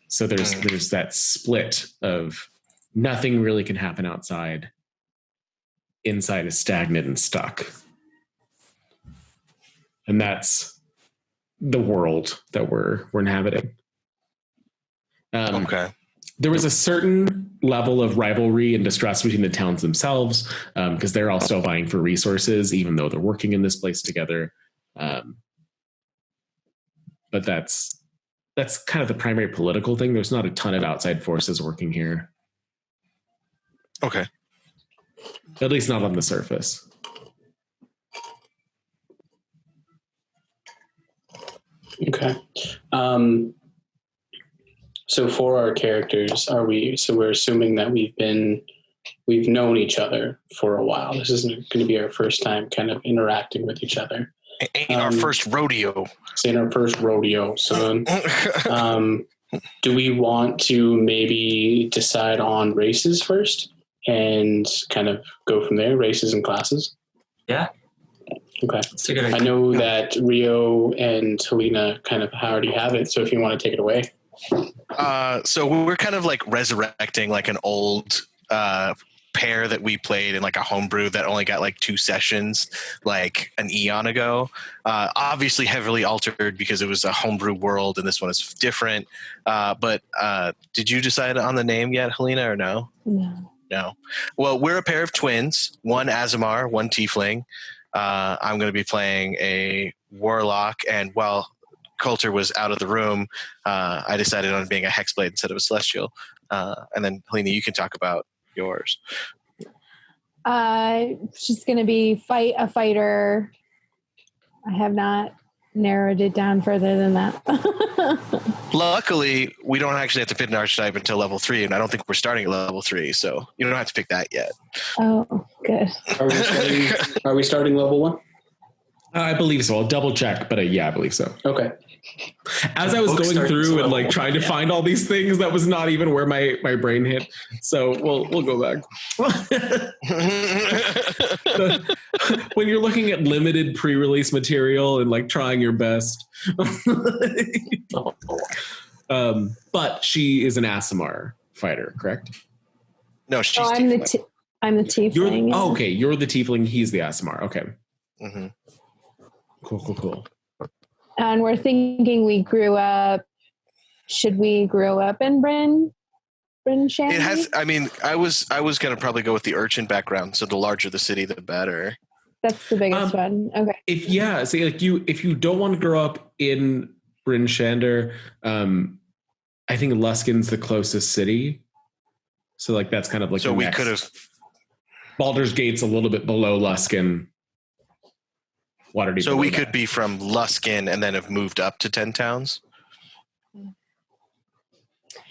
So there's that split of nothing really can happen outside. Inside is stagnant and stuck. And that's the world that we're inhabiting. Okay. There was a certain level of rivalry and distrust between the towns themselves because they're all still vying for resources, even though they're working in this place together. But that's kind of the primary political thing. There's not a ton of outside forces working here. Okay. At least not on the surface. Okay. So for our characters, we're assuming that we've known each other for a while. This isn't going to be our first time kind of interacting with each other. Ain't our first rodeo. It's in our first rodeo, son. Do we want to maybe decide on races first and kind of go from there, races and classes? Yeah. Okay. That's a good idea. I know that Rio and Helena kind of already have it, so if you want to take it away. So we're kind of like resurrecting like an old pair that we played in like a homebrew that only got like 2 sessions like an eon ago. Obviously heavily altered because it was a homebrew world and this one is different. But did you decide on the name yet, Helena, or no? No. Well, we're a pair of twins, one Azamar, one Tiefling. I'm going to be playing a warlock, and while Coulter was out of the room, I decided on being a hexblade instead of a celestial. And then Helena, you can talk about yours. She's going to be a fighter. I have not narrowed it down further than that. Luckily, we don't actually have to pick an archetype until level 3, and I don't think we're starting at level 3, so you don't have to pick that yet. Oh, good. Are we starting level 1? I believe so. I'll double check, but yeah, I believe so. Okay. As I was going through and like trying to find all these things, that was not even where my brain hit. So we'll go back. When you're looking at limited pre-release material and like trying your best. But she is an Aasimar fighter, correct? No, she's I'm the tiefling. Okay, you're the tiefling. He's the Aasimar. Okay. Mm-hmm. Cool. And we're thinking we grew up. Should we grow up in Bryn Shandy? It has. I mean, I was going to probably go with the urchin background. So the larger the city, the better. That's the biggest one. Okay. If you don't want to grow up in Bryn Shander, I think Luskin's the closest city. So like that's kind of like so we could have. Baldur's Gate's a little bit below Luskin. Waterdeep. So we could be from Luskin and then have moved up to 10 towns.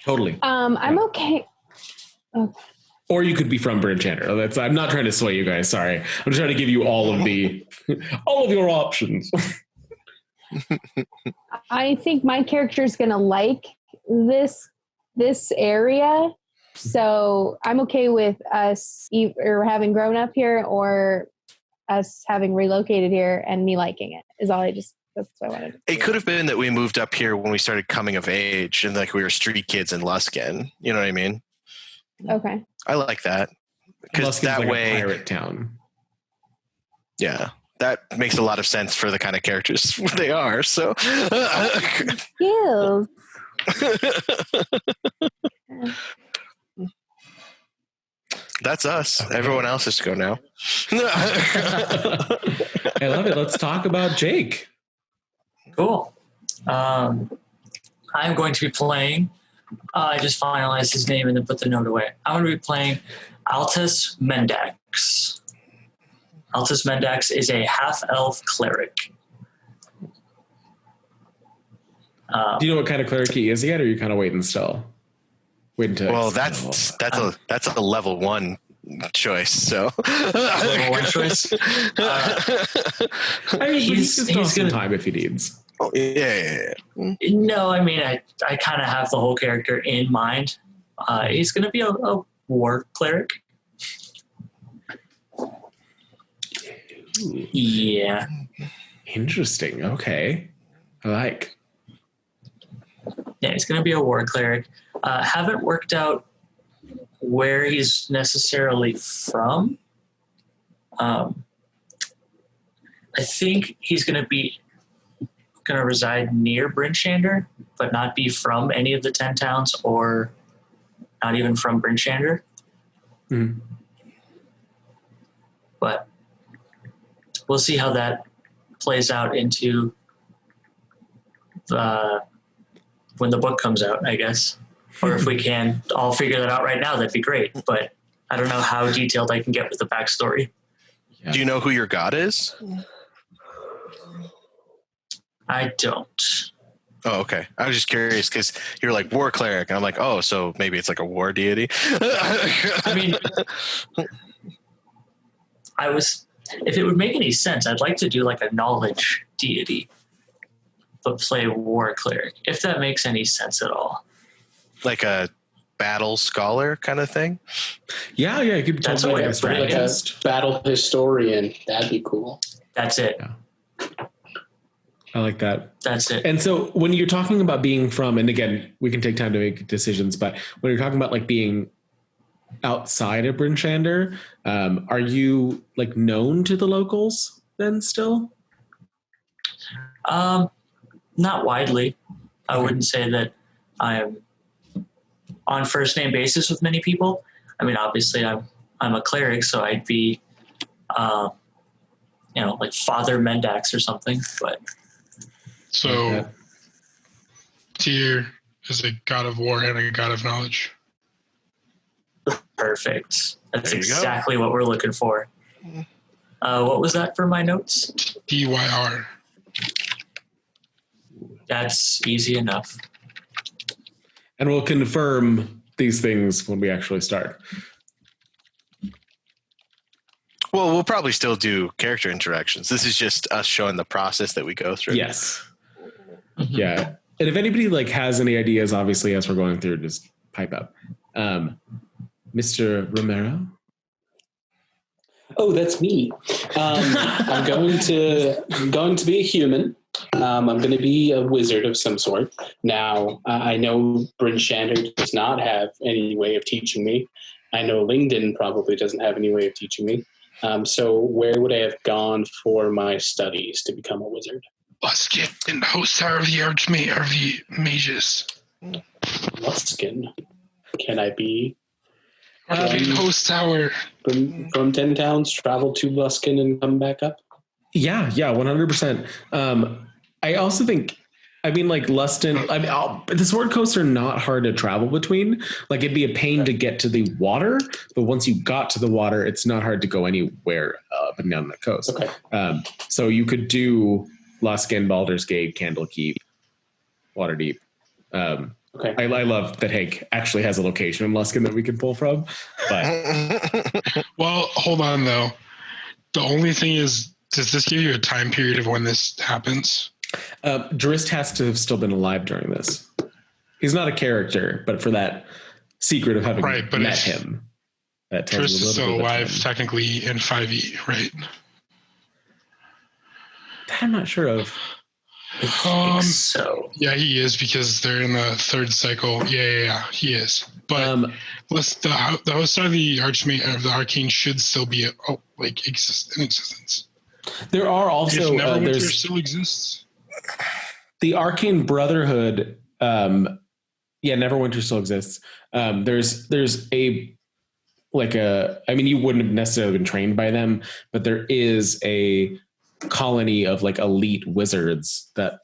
Totally. I'm okay. Okay. Or you could be from Bryn Shander. I'm not trying to sway you guys. Sorry, I'm trying to give you all of your options. I think my character is going to like this area, so I'm okay with us either having grown up here or us having relocated here and me liking it. Is all that's what I wanted to do. It could have been that we moved up here when we started coming of age and like we were street kids in Luskin. You know what I mean? Okay. I like that because that like way, a pirate town. Yeah, that makes a lot of sense for the kind of characters they are. So, Skills. That's us. Okay. Everyone else has to go now. I love it. Let's talk about Jake. Cool. I'm going to be playing. I just finalized his name and then put the note away. I'm going to be playing Altus Mendax. Altus Mendax is a half-elf cleric. Do you know what kind of cleric he is yet, or are you kind of waiting still? Well, that's a level 1 choice. So level 1 choice. I mean, he's some time if he needs. Oh, yeah. No, I mean, I kind of have the whole character in mind. He's going to be a war cleric. Ooh. Yeah. Interesting. Okay. I like. Yeah, he's going to be a war cleric. Haven't worked out where he's necessarily from. I think he's going to reside near Bryn Shander, but not be from any of the 10 towns or not even from Bryn Shander. Mm. But we'll see how that plays out into when the book comes out, I guess. Or if we can all figure that out right now, that'd be great. But I don't know how detailed I can get with the backstory. Yeah. Do you know who your god is? I don't. Oh, okay. I was just curious because you're like war cleric, and I'm like, oh, so maybe it's like a war deity. I mean, if it would make any sense, I'd like to do like a knowledge deity, but play war cleric, if that makes any sense at all. Like a battle scholar kind of thing. Yeah, you could That's totally a like way a of putting it. strategist. Battle historian. That'd be cool. That's it. I like that. That's it. And so when you're talking about being from, and again, we can take time to make decisions, but when you're talking about like being outside of Bryn Shander, are you like known to the locals then still? Not widely. I wouldn't say that I'm on first name basis with many people. I mean, obviously I'm a cleric, so I'd be, like Father Mendax or something, but. So Tyr is a god of war and a god of knowledge. Perfect. That's There you go. exactly what we're looking for. What was that for my notes? DYR. That's easy enough. And we'll confirm these things when we actually start. Well, we'll probably still do character interactions. This is just us showing the process that we go through. Yes. Yeah. And if anybody like has any ideas, obviously, as we're going through, just pipe up. Mr. Romero? Oh, that's me. I'm going to be a human. I'm going to be a wizard of some sort. Now, I know Bryn Shander does not have any way of teaching me. I know Lingdon probably doesn't have any way of teaching me. So where would I have gone for my studies to become a wizard? Luskin, host tower of the mages. Luskin. Can I be Arcane host tower. from 10 towns, travel to Luskin and come back up? Yeah, 100%. I also think, I mean, like Lustin, the Sword Coasts are not hard to travel between. Like it'd be a pain to get to the water, but once you got to the water, it's not hard to go anywhere up and down the coast. Okay. So you could do Luskin, Baldur's Gate, Candlekeep, Waterdeep. Okay. I love that Hank actually has a location in Luskin that we can pull from. But Well, hold on though. The only thing is, does this give you a time period of when this happens? Drist has to have still been alive during this. He's not a character, but for that secret of having met him, that tells Drist you a is little still bit alive of time. technically in 5e, right? That I'm not sure of. I think so. Yeah, he is because they're in the third cycle. Yeah, he is. But the host of the the arcane should still be in existence. There are also if Neverwinter still exists. The Arcane Brotherhood. Neverwinter still exists. There's a I mean, you wouldn't have necessarily been trained by them, but there is a colony of like elite wizards that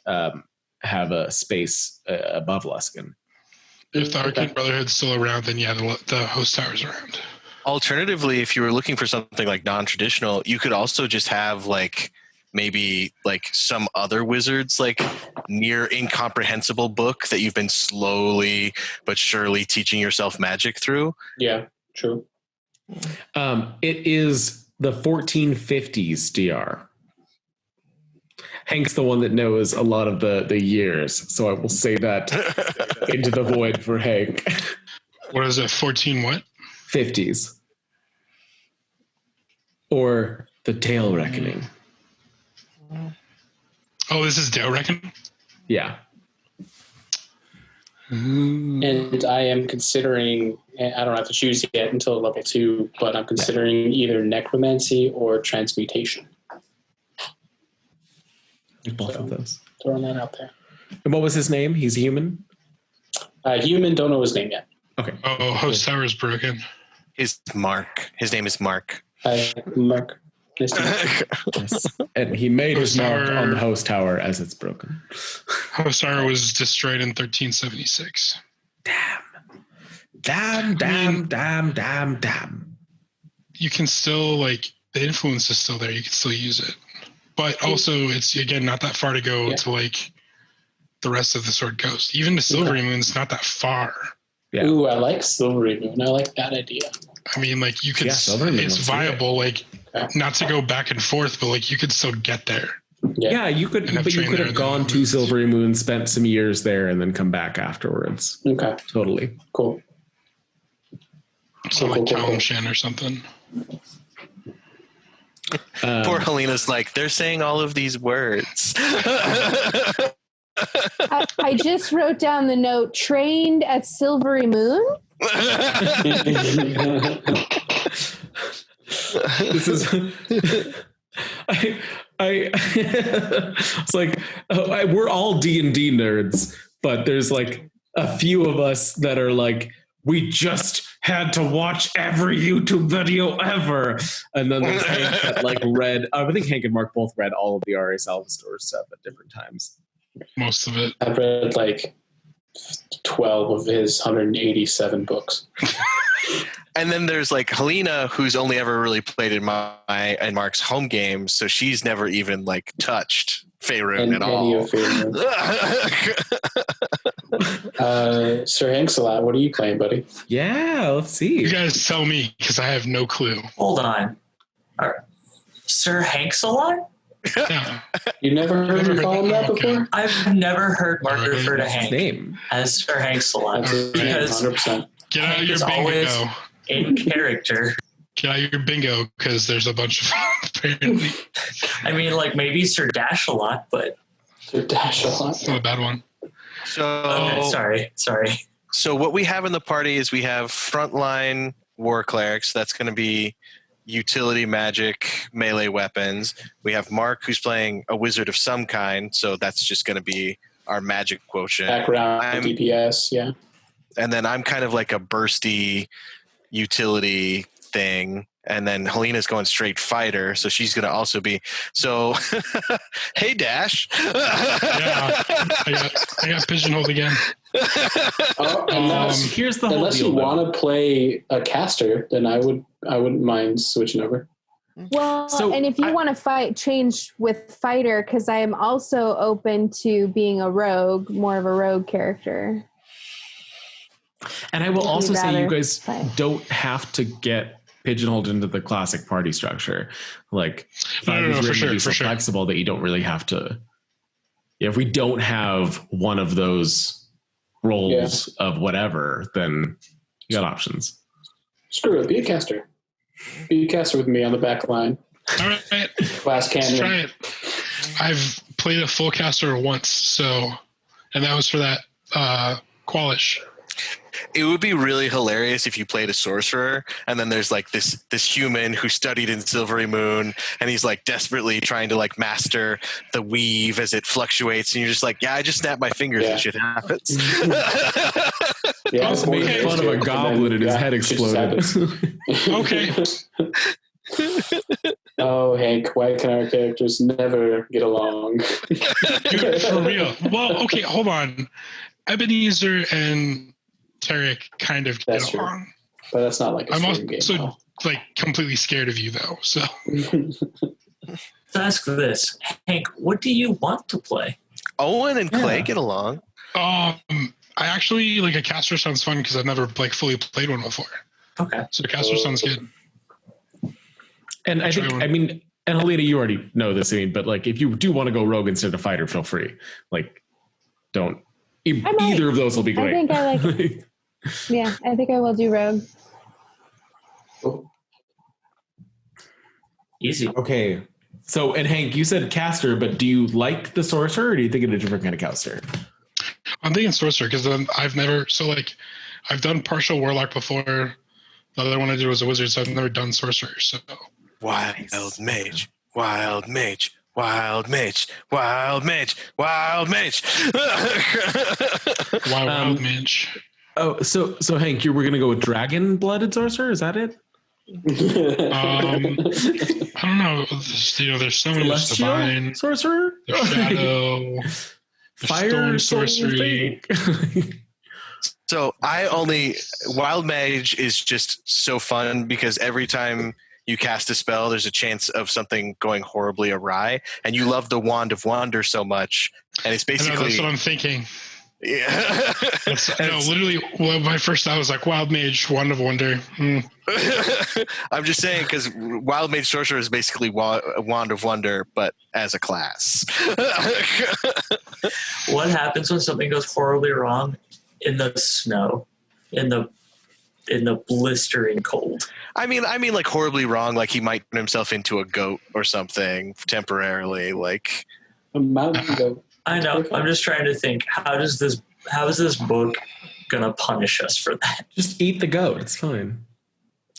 have a space above Luskin. If the Arcane Brotherhood's still around, then yeah, the host tower's around. Alternatively, if you were looking for something like non-traditional, you could also just have like maybe like some other wizards like near incomprehensible book that you've been slowly but surely teaching yourself magic through. Yeah, true. It is the 1450s DR. Hank's the one that knows a lot of the years, so I will say that into the void for Hank. What is it? 14 what? 50s. Or the Dale Reckoning. Oh, this is Dale Reckoning? Yeah. And I am considering, I don't have to choose yet until level 2, but I'm considering either necromancy or transmutation. Both of those. Throwing that out there. And what was his name? He's a human? Human, don't know his name yet. Okay. Oh, host tower is broken. His name is Mark. Mark. Nice to meet you. Yes. And he made his Host mark tower. on the host tower as it's broken. Host tower was destroyed in 1376. Damn. You can still, the influence is still there. You can still use it. But also, it's, again, not that far to go to, the rest of the Sword Coast. Even the Silvery Moon's not that far. Yeah. Ooh, I like Silvery Moon. I like that idea. I mean, like you could. Silvery Moon, It's viable. Like not to go back and forth, but like you could still get there. Yeah, you could, And have but you trained could there have and then gone to moved. Silvery Moon, spent some years there, and then come back afterwards. Okay, Totally. cool. So like Kalimshan or something. Poor Helena's like, they're saying all of these words. I just wrote down the note, trained at Silvery Moon. This is I it's like we're all D&D nerds, but there's like a few of us that are like, we just had to watch every YouTube video ever. And then there's Hank that like read, I think Hank and Mark both read all of the R.A. Salvatore stuff at different times. Most of it. I've read like 12 of his 187 books. And then there's like Helena, who's only ever really played in my and Mark's home games, so she's never even like touched Faerun at all. Sir Hanks-a-Lot, what are you playing, buddy? Yeah, let's see. You guys tell me because I have no clue. Hold on. Sir Hanks-a-Lot? Yeah. You never heard me call him that before? I've never heard Mark refer to What's his Hank name? as Sir Hanks-a-Lot. That's his name, Because 100%. Get out Hank of your is always bingo. in character. Get out of your bingo because there's a bunch of apparently. I mean, like maybe Sir Dash-a-Lot, but Sir Dash-a-Lot. It's not a bad one. So okay, sorry. So what we have in the party is we have frontline war clerics. That's going to be utility magic, melee weapons. We have Mark, who's playing a wizard of some kind, so that's just going to be our magic quotient. Background, DPS, yeah. And then I'm kind of like a bursty utility thing. And then Helena's going straight fighter, so she's going to also be. So, hey, Dash. Yeah, I got pigeonholed again. Here's the whole Unless deal, you though. want to play a caster, then I wouldn't mind switching over. Well, So and if you want to change with fighter, because I am also open to being a rogue, more of a rogue character. And I will also say you guys Fine. don't have to get pigeonholed into the classic party structure. Like, No, for sure, so for sure. flexible that you don't really have to. If we don't have one of those roles of whatever, then you got options. Screw it, be a caster. Be a caster with me on the back line. All right, Glass let's try cannon. it. I've played a full caster once, and that was for that Qualish. It would be really hilarious if you played a sorcerer and then there's like this human who studied in Silvery Moon and he's like desperately trying to like master the weave as it fluctuates and you're just like, yeah, I just snap my fingers and shit happens. Yeah, Just made Okay. fun of a goblin and his head shit just exploded. happens. Okay. Oh, Hank, why can our characters never get along? Dude, for real. Well, okay, hold on. Ebenezer and Tarek kind of That's get true. along. But that's not like a I'm stream game. also though. like completely scared of you though. So Let's ask this. Hank, what do you want to play? Owen and Clay Yeah. get along. I actually like a caster sounds fun because I've never like fully played one before. Okay. So caster sounds good. And I think, I mean, and Helena, you already know this, I mean, but like if you do want to go rogue instead of fighter, feel free. Like, don't. might. Either of those will be I great. think I like it. Yeah, I think I will do rogue. Easy. Okay. So, and Hank, you said caster, but do you like the sorcerer or do you think of a different kind of caster? I'm thinking sorcerer because then I've done partial warlock before. The other one I did was a wizard, so I've never done sorcerer. So Wild mage, wild mage, wild mage, wild mage, wild mage. wild mage. Oh, so Hank, we're going to go with dragon-blooded sorcerer? Is that it? I don't know. There's so many. There's Celestial divine, sorcerer? there's shadow, there's Fire stone soul sorcery. thing? So wild mage is just so fun because every time you cast a spell, there's a chance of something going horribly awry. And you love the Wand of Wonder so much, and it's basically. I know, that's what I'm thinking. Yeah. No, literally, well, my first thought was like Wild Mage, Wand of Wonder. I'm just saying because Wild Mage Sorcerer is basically Wand of Wonder, but as a class. What happens when something goes horribly wrong in the snow, in the blistering cold? I mean, like horribly wrong, like he might turn himself into a goat or something temporarily, like A mountain goat. I know. I'm just trying to think. How is this book gonna punish us for that? Just eat the goat. It's fine.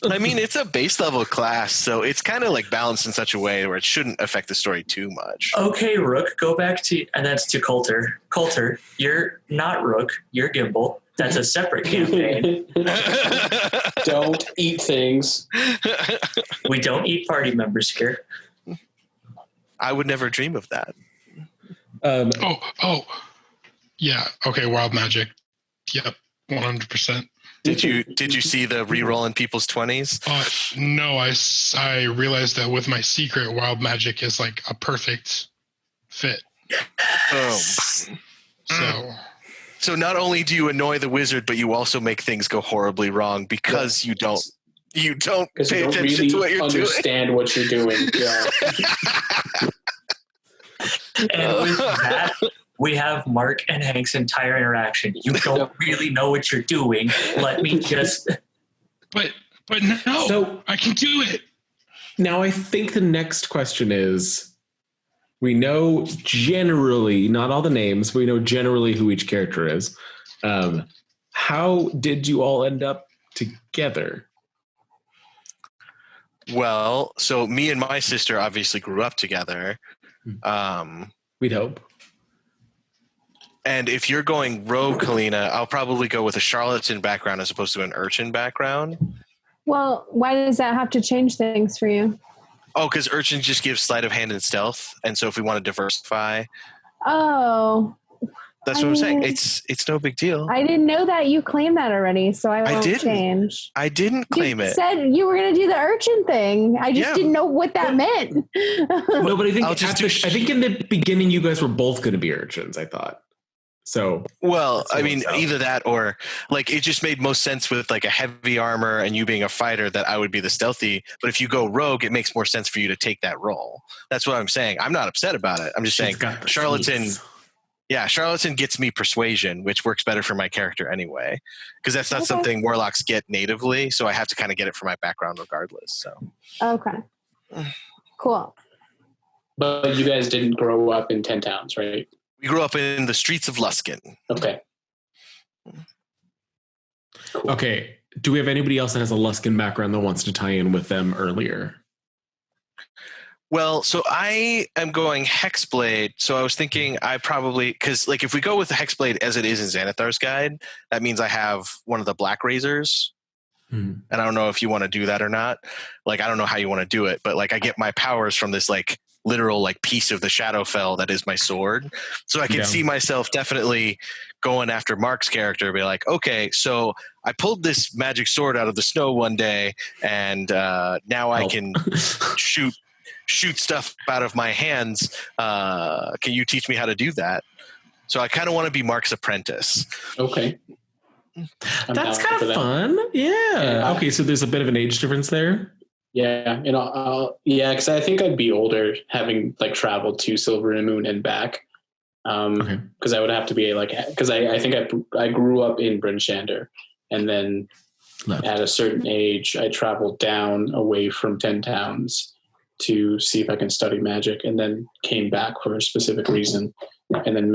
I mean, it's a base level class, so it's kind of like balanced in such a way where it shouldn't affect the story too much. Okay, Rook, go back to, and that's to Coulter. Coulter, you're not Rook, you're Gimbal. That's a separate campaign. Don't eat things. We don't eat party members here. I would never dream of that. Yeah. Okay, Wild Magic. Yep, 100%. Did you see the reroll in people's 20s? No, I realized that with my secret, Wild Magic is like a perfect fit. Boom. So not only do you annoy the wizard, but you also make things go horribly wrong because you don't pay attention really to what you're understand doing. what you're doing. Yeah. And with that, we have Mark and Hank's entire interaction. You don't really know what you're doing. Let me just. But no, So- I can do it. Now, I think the next question is, we know generally, not all the names, but we know generally who each character is. How did you all end up together? Well, so me and my sister obviously grew up together. We'd hope. And if you're going rogue, Kalina, I'll probably go with a charlatan background as opposed to an urchin background. Well, why does that have to change things for you? Oh, because urchin just gives sleight of hand and stealth. And so if we want to diversify, Oh, that's what I'm saying. It's no big deal. I didn't know that. You claimed that already, so I won't didn't. change. I didn't claim You it. said you were going to do the urchin thing. I just Yeah. didn't know what that meant. No, but I think I'll just I think in the beginning you guys were both going to be urchins, I thought. So Well, That's I what mean, it's out. either that or like it just made most sense with like a heavy armor and you being a fighter that I would be the stealthy. But if you go rogue, it makes more sense for you to take that role. That's what I'm saying. I'm not upset about it. I'm just saying she's got the charlatan. sneaks. Yeah, charlatan gets me persuasion, which works better for my character anyway, because that's not Okay. something warlocks get natively. So I have to kind of get it for my background regardless. So Okay. Cool. But you guys didn't grow up in 10 towns, right? we grew up in the streets of Luskin. Okay. Cool. Okay. Do we have anybody else that has a Luskin background that wants to tie in with them earlier? Well, so I am going Hexblade. So I was thinking I probably, because like if we go with the Hexblade as it is in Xanathar's Guide, that means I have one of the Black Razors. And I don't know if you want to do that or not. Like, I don't know how you want to do it, but like I get my powers from this like literal like piece of the Shadowfell that is my sword. So I can see myself definitely going after Mark's character, be like, okay, so I pulled this magic sword out of the snow one day and now I can shoot stuff out of my hands. Can you teach me how to do that? So I kind of want to be Mark's apprentice. Okay. That's kind of fun. Yeah. Okay, so there's a bit of an age difference there. Yeah, because I think I'd be older having like traveled to Silver and Moon and back. Because I would have to be like, because I think I grew up in Bryn Shander, and then at a certain age I traveled down away from 10 towns to see if I can study magic, and then came back for a specific reason. And then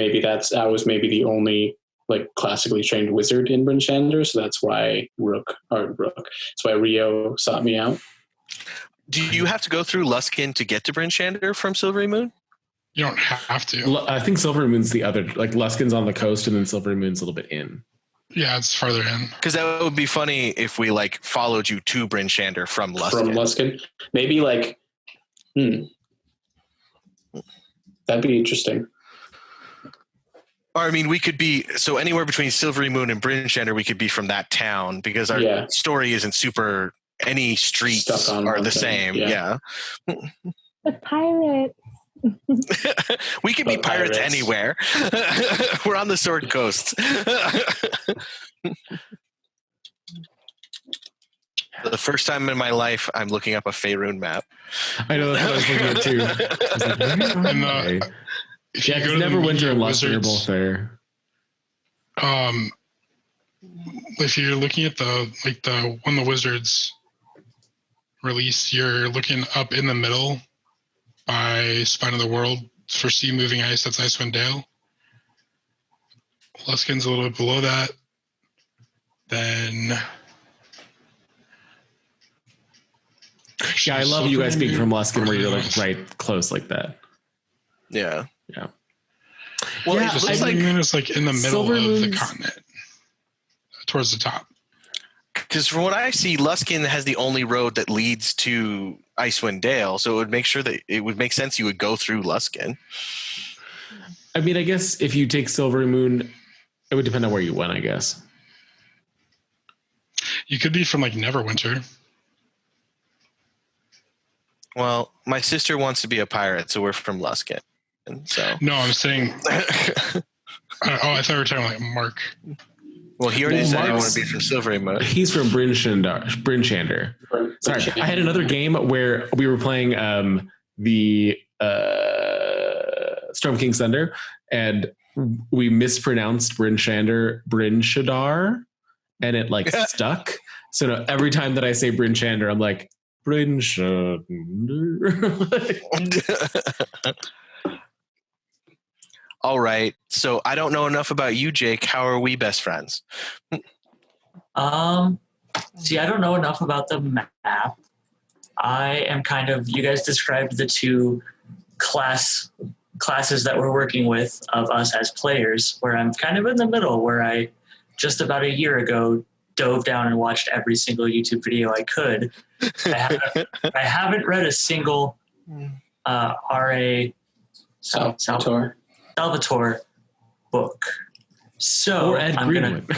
I was maybe the only like classically trained wizard in Bryn Shander, so that's why That's why Rio sought me out. Do you have to go through Luskin to get to Bryn Shander from Silvery Moon? You don't have to. I think Silver Moon's the other, like Luskin's on the coast and then Silver Moon's a little bit in. Yeah, it's farther in. Because that would be funny if we like followed you to Bryn Shander from Luskin. From Luskin. Maybe like, that'd be interesting. Or I mean, we could be, so anywhere between Silvery Moon and Bryn Shander, we could be from that town because our story isn't super any streets Stuck on are one the thing, same. Yeah. The pirate. We can be But pirates pirates. anywhere. We're on the Sword Coast. The first time in my life, I'm looking up a Faerun map. I know that's what I was looking at too. I was like, where And, are they? If you Yeah, go because to the Neverwinter Media and Luster are Wizards, both there. If you're looking at when the Wizards release, you're looking up in the middle by Spine of the World for Sea Moving Ice. That's Icewind Dale. Luskin's a little bit below that. Then. Yeah, I love you guys being from Luskin where you're like right close like that. Yeah. Yeah. Well, Yeah, it The looks Silver like Moon is like in the middle Silver of the Moon's- continent, towards the top. because from what I see, Luskin has the only road that leads to Icewind Dale, so it would make sense you would go through Luskin. I mean, I guess if you take Silver Moon, it would depend on where you went, I guess. You could be from like Neverwinter. Well, my sister wants to be a pirate, so we're from Luskin. And so No, I'm saying. I thought we were talking like Mark. well, he already Well, said he Mark's- wanted to be from Silvery Moon. He's from Bryn-Shander. Sorry, I had another game where we were playing the Storm King's Thunder, and we mispronounced Bryn-Shadar, and it like stuck. So now every time that I say Bryn-Shander, I'm like, Bryn-Shander. All right. So I don't know enough about you, Jake. How are we best friends? See, I don't know enough about the map. I am kind of, you guys described the two classes that we're working with of us as players, where I'm kind of in the middle, where I just about a year ago dove down and watched every single YouTube video I could. I haven't read a single R.A. Salvatore. Salvatore book. So Or Ed I'm Greenwood.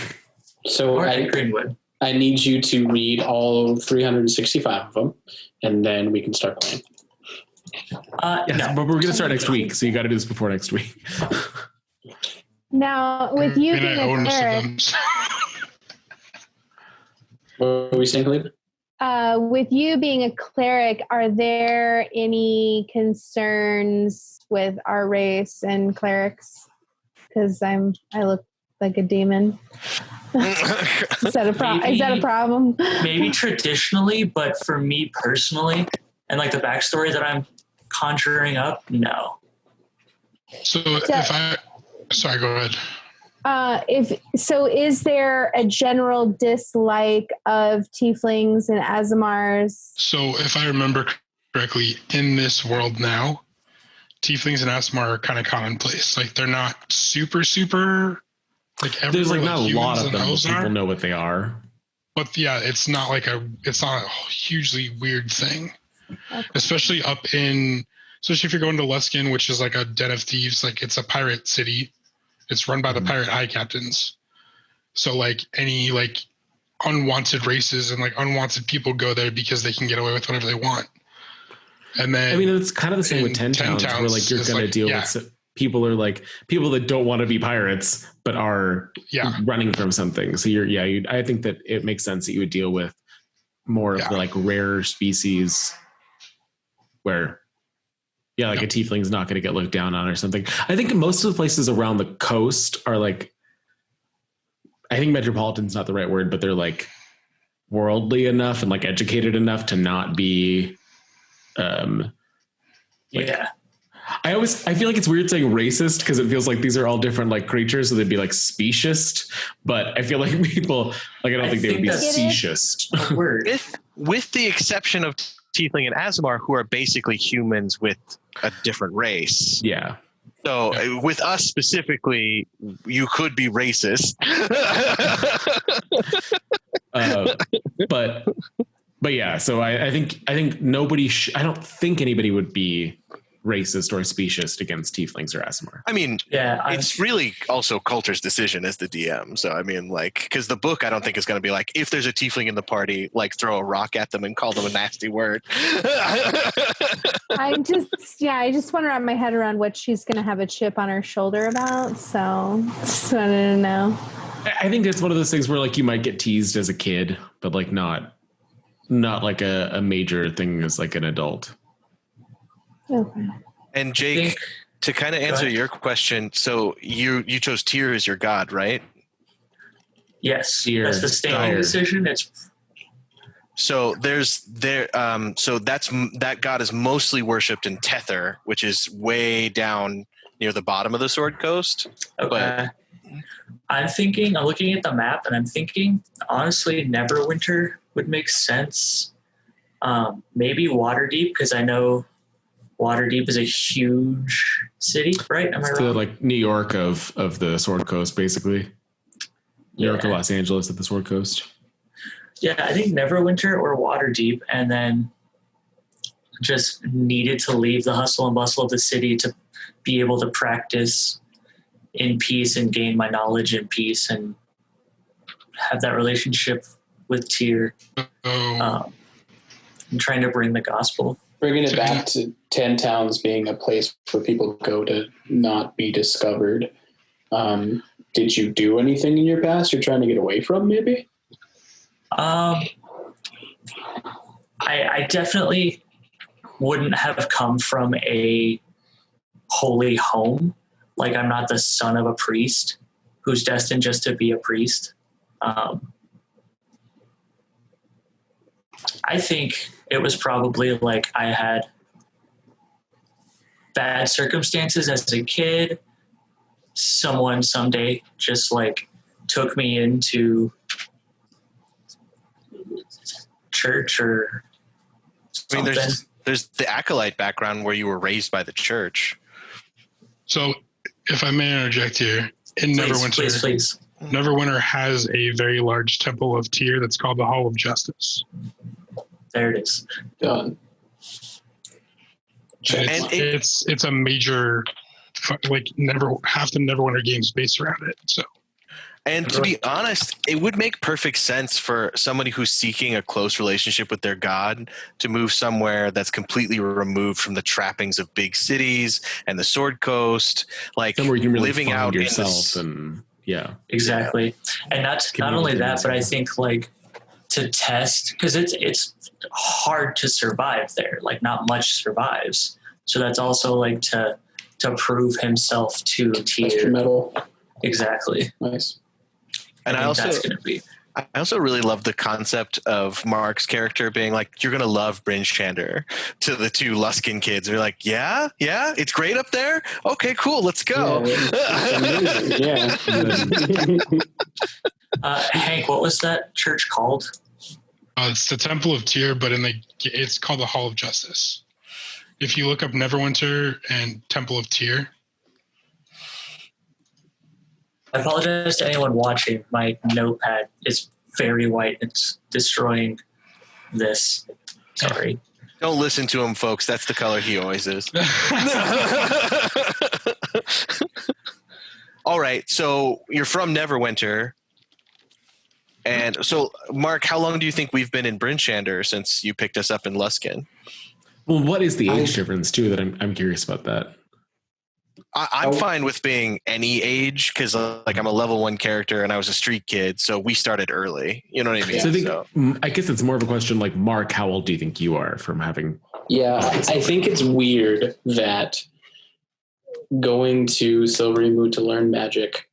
So or Ed Greenwood. I need you to read all 365 of them, and then we can start playing. Yes, No. but we're going to start next week, so you got to do this before next week. Now, with you And being I a own most of cleric, them. So. What were we saying, Cleve? with you being a cleric, are there any concerns with our race and clerics? Because I look like a demon. Is that a problem? Maybe traditionally, but for me personally, and like the backstory that I'm conjuring up, no. So sorry, go ahead. Is there a general dislike of tieflings and Azamars? So if I remember correctly, in this world now, tieflings and Asmar are kind of commonplace. Like they're not super like There's like not a lot of them, but elves people are. know what they are. But yeah, it's not a hugely weird thing. Okay. Especially if you're going to Luskin, which is like a den of thieves, like it's a pirate city. It's run by the pirate high captains. So like any like unwanted races and like unwanted people go there because they can get away with whatever they want. And then I mean, it's kind of the same with in 10 towns, where like you're it's going to like, deal yeah. with people are like people that don't want to be pirates but are running from something. So I think that it makes sense that you would deal with more of the like rare species where a tiefling's not going to get looked down on or something. I think most of the places around the coast are like, I think metropolitan's not the right word, but they're like worldly enough and like educated enough to not be I feel like it's weird saying racist because it feels like these are all different like creatures, so they'd be like speciest. But I feel like people like I don't think they would be that's- speciest. A word. With the exception of Tiefling and Azamar, who are basically humans with a different race. Yeah. So with us specifically, you could be racist. But yeah, so I think nobody. I don't think anybody would be racist or speciest against tieflings or Aasimar. I mean, Yeah, it's really also Coulter's decision as the DM. So I mean, like, because the book I don't think is going to be like, if there's a tiefling in the party, like throw a rock at them and call them a nasty word. I just want to wrap my head around what she's going to have a chip on her shoulder about. So just wanted to know. I think it's one of those things where like you might get teased as a kid, but like not like a major thing as like an adult. Okay. And Jake, to kind of answer your question, so you chose Tyr as your god, right? Yes, Tyr, that's the staying Tyr. decision. So so that god is mostly worshipped in Tether, which is way down near the bottom of the Sword Coast. Okay. I'm looking at the map and I'm thinking, honestly, Neverwinter would make sense. Maybe Waterdeep, because I know Waterdeep is a huge city, right? Am I It's wrong? the like New York of the Sword Coast, basically. New York or Los Angeles at the Sword Coast. Yeah, I think Neverwinter or Waterdeep, and then just needed to leave the hustle and bustle of the city to be able to practice in peace and gain my knowledge in peace and have that relationship with Tyr. I'm trying to bring the gospel. Bringing it back to 10 Towns being a place where people go to not be discovered. Did you do anything in your past you're trying to get away from, maybe? I definitely wouldn't have come from a holy home. Like, I'm not the son of a priest who's destined just to be a priest. I think it was probably like I had bad circumstances as a kid. Someone someday just like took me into church or something. I mean, there's the acolyte background where you were raised by the church. So, if I may interject here, in Neverwinter, please. Neverwinter has a very large temple of Tyr that's called the Hall of Justice. There it is. Done. It's a major, like, half the Neverwinter games based around it. So, and to be honest, it would make perfect sense for somebody who's seeking a close relationship with their god to move somewhere that's completely removed from the trappings of big cities and the Sword Coast, like somewhere you can really living find out yourself and exactly. And not only that, but I think like to test, because it's hard to survive there. Like, not much survives. So that's also like to prove himself to Tyr. Metal. Exactly. Nice. And I also really love the concept of Mark's character being like, you're going to love Bryn Shander, to the two Luskin kids. They're like, yeah, it's great up there. Okay, cool. Let's go. Yeah. Hank, what was that church called? It's the Temple of Tyr, but it's called the Hall of Justice. If you look up Neverwinter and Temple of Tyr. I apologize to anyone watching. My notepad is very white. It's destroying this. Sorry. Don't listen to him, folks. That's the color he always is. All right. So you're from Neverwinter. And so, Mark, how long do you think we've been in Bryn Shander since you picked us up in Luskin? Well, what is the age difference too? That I'm curious about that. I'm fine with being any age because, like, I'm a level 1 character and I was a street kid, so we started early. You know what I mean? So I guess it's more of a question like, Mark, how old do you think you are from having? Yeah, I think it's weird that going to Silvery Moon to learn magic,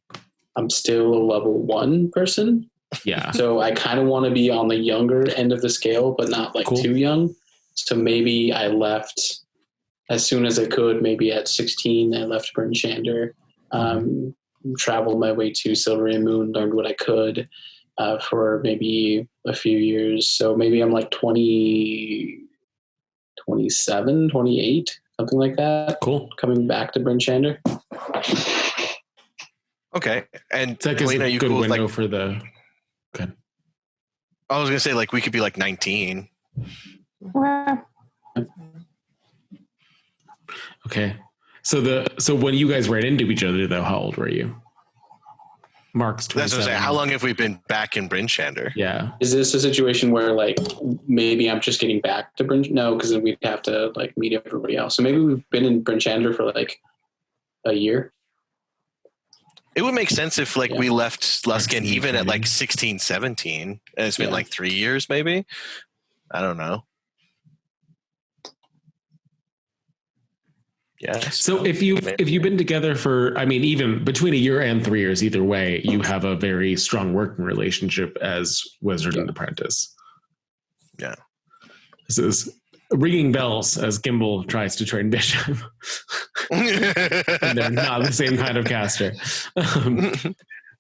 I'm still a level 1 person. Yeah. So I kind of want to be on the younger end of the scale, but not like too young. So maybe I left as soon as I could. Maybe at 16, I left Bryn Shander, traveled my way to Silvery Moon, learned what I could for maybe a few years. So maybe I'm like 20, 27, 28, something like that. Cool. Coming back to Bryn Shander. Okay. And It's like a good window for the... Good. I was going to say, like, we could be like 19. Well, Okay. So when you guys ran into each other, though, how old were you? Mark's 27. That's what I'm saying. How long have we been back in Bryn-Shander? Yeah. Is this a situation where like maybe I'm just getting back to Bryn? No, because then we'd have to like meet everybody else. So maybe we've been in Bryn-Shander for like a year. It would make sense if like we left Luskin even at like 20. 16, 17, and it's been like 3 years maybe. I don't know. Yeah. So if you've been together for, I mean, even between a year and 3 years, either way, you have a very strong working relationship as wizard and apprentice. Yeah. This is ringing bells as Gimbal tries to train Bishop. And they're not the same kind of caster.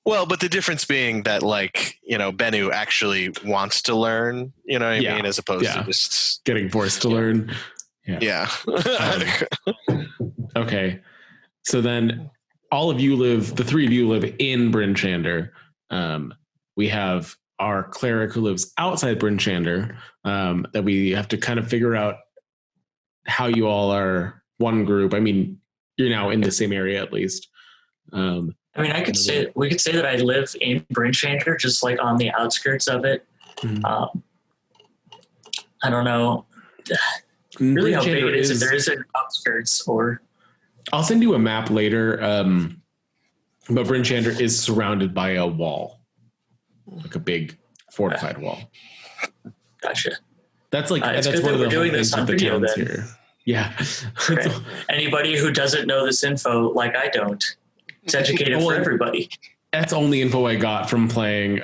Well, but the difference being that, like, you know, Bennu actually wants to learn, you know what I mean, as opposed to just getting forced to learn. Yeah. Okay. So then all of you the three of you live in Bryn-Shander. We have our cleric who lives outside Bryn-Shander, that we have to kind of figure out how you all are one group. I mean, you're now in the same area at least. I mean, we could say that I live in Bryn-Shander, just like on the outskirts of it. Mm-hmm. I don't know really how big it is, if there is an outskirts or... I'll send you a map later, but Bryn-Shander is surrounded by a wall, like a big fortified wall. Gotcha. That's like it's that's good one that of the we're doing this on video then. Here. Yeah. Okay. Anybody who doesn't know this info, like I don't, it's educated for everybody. That's only info I got from playing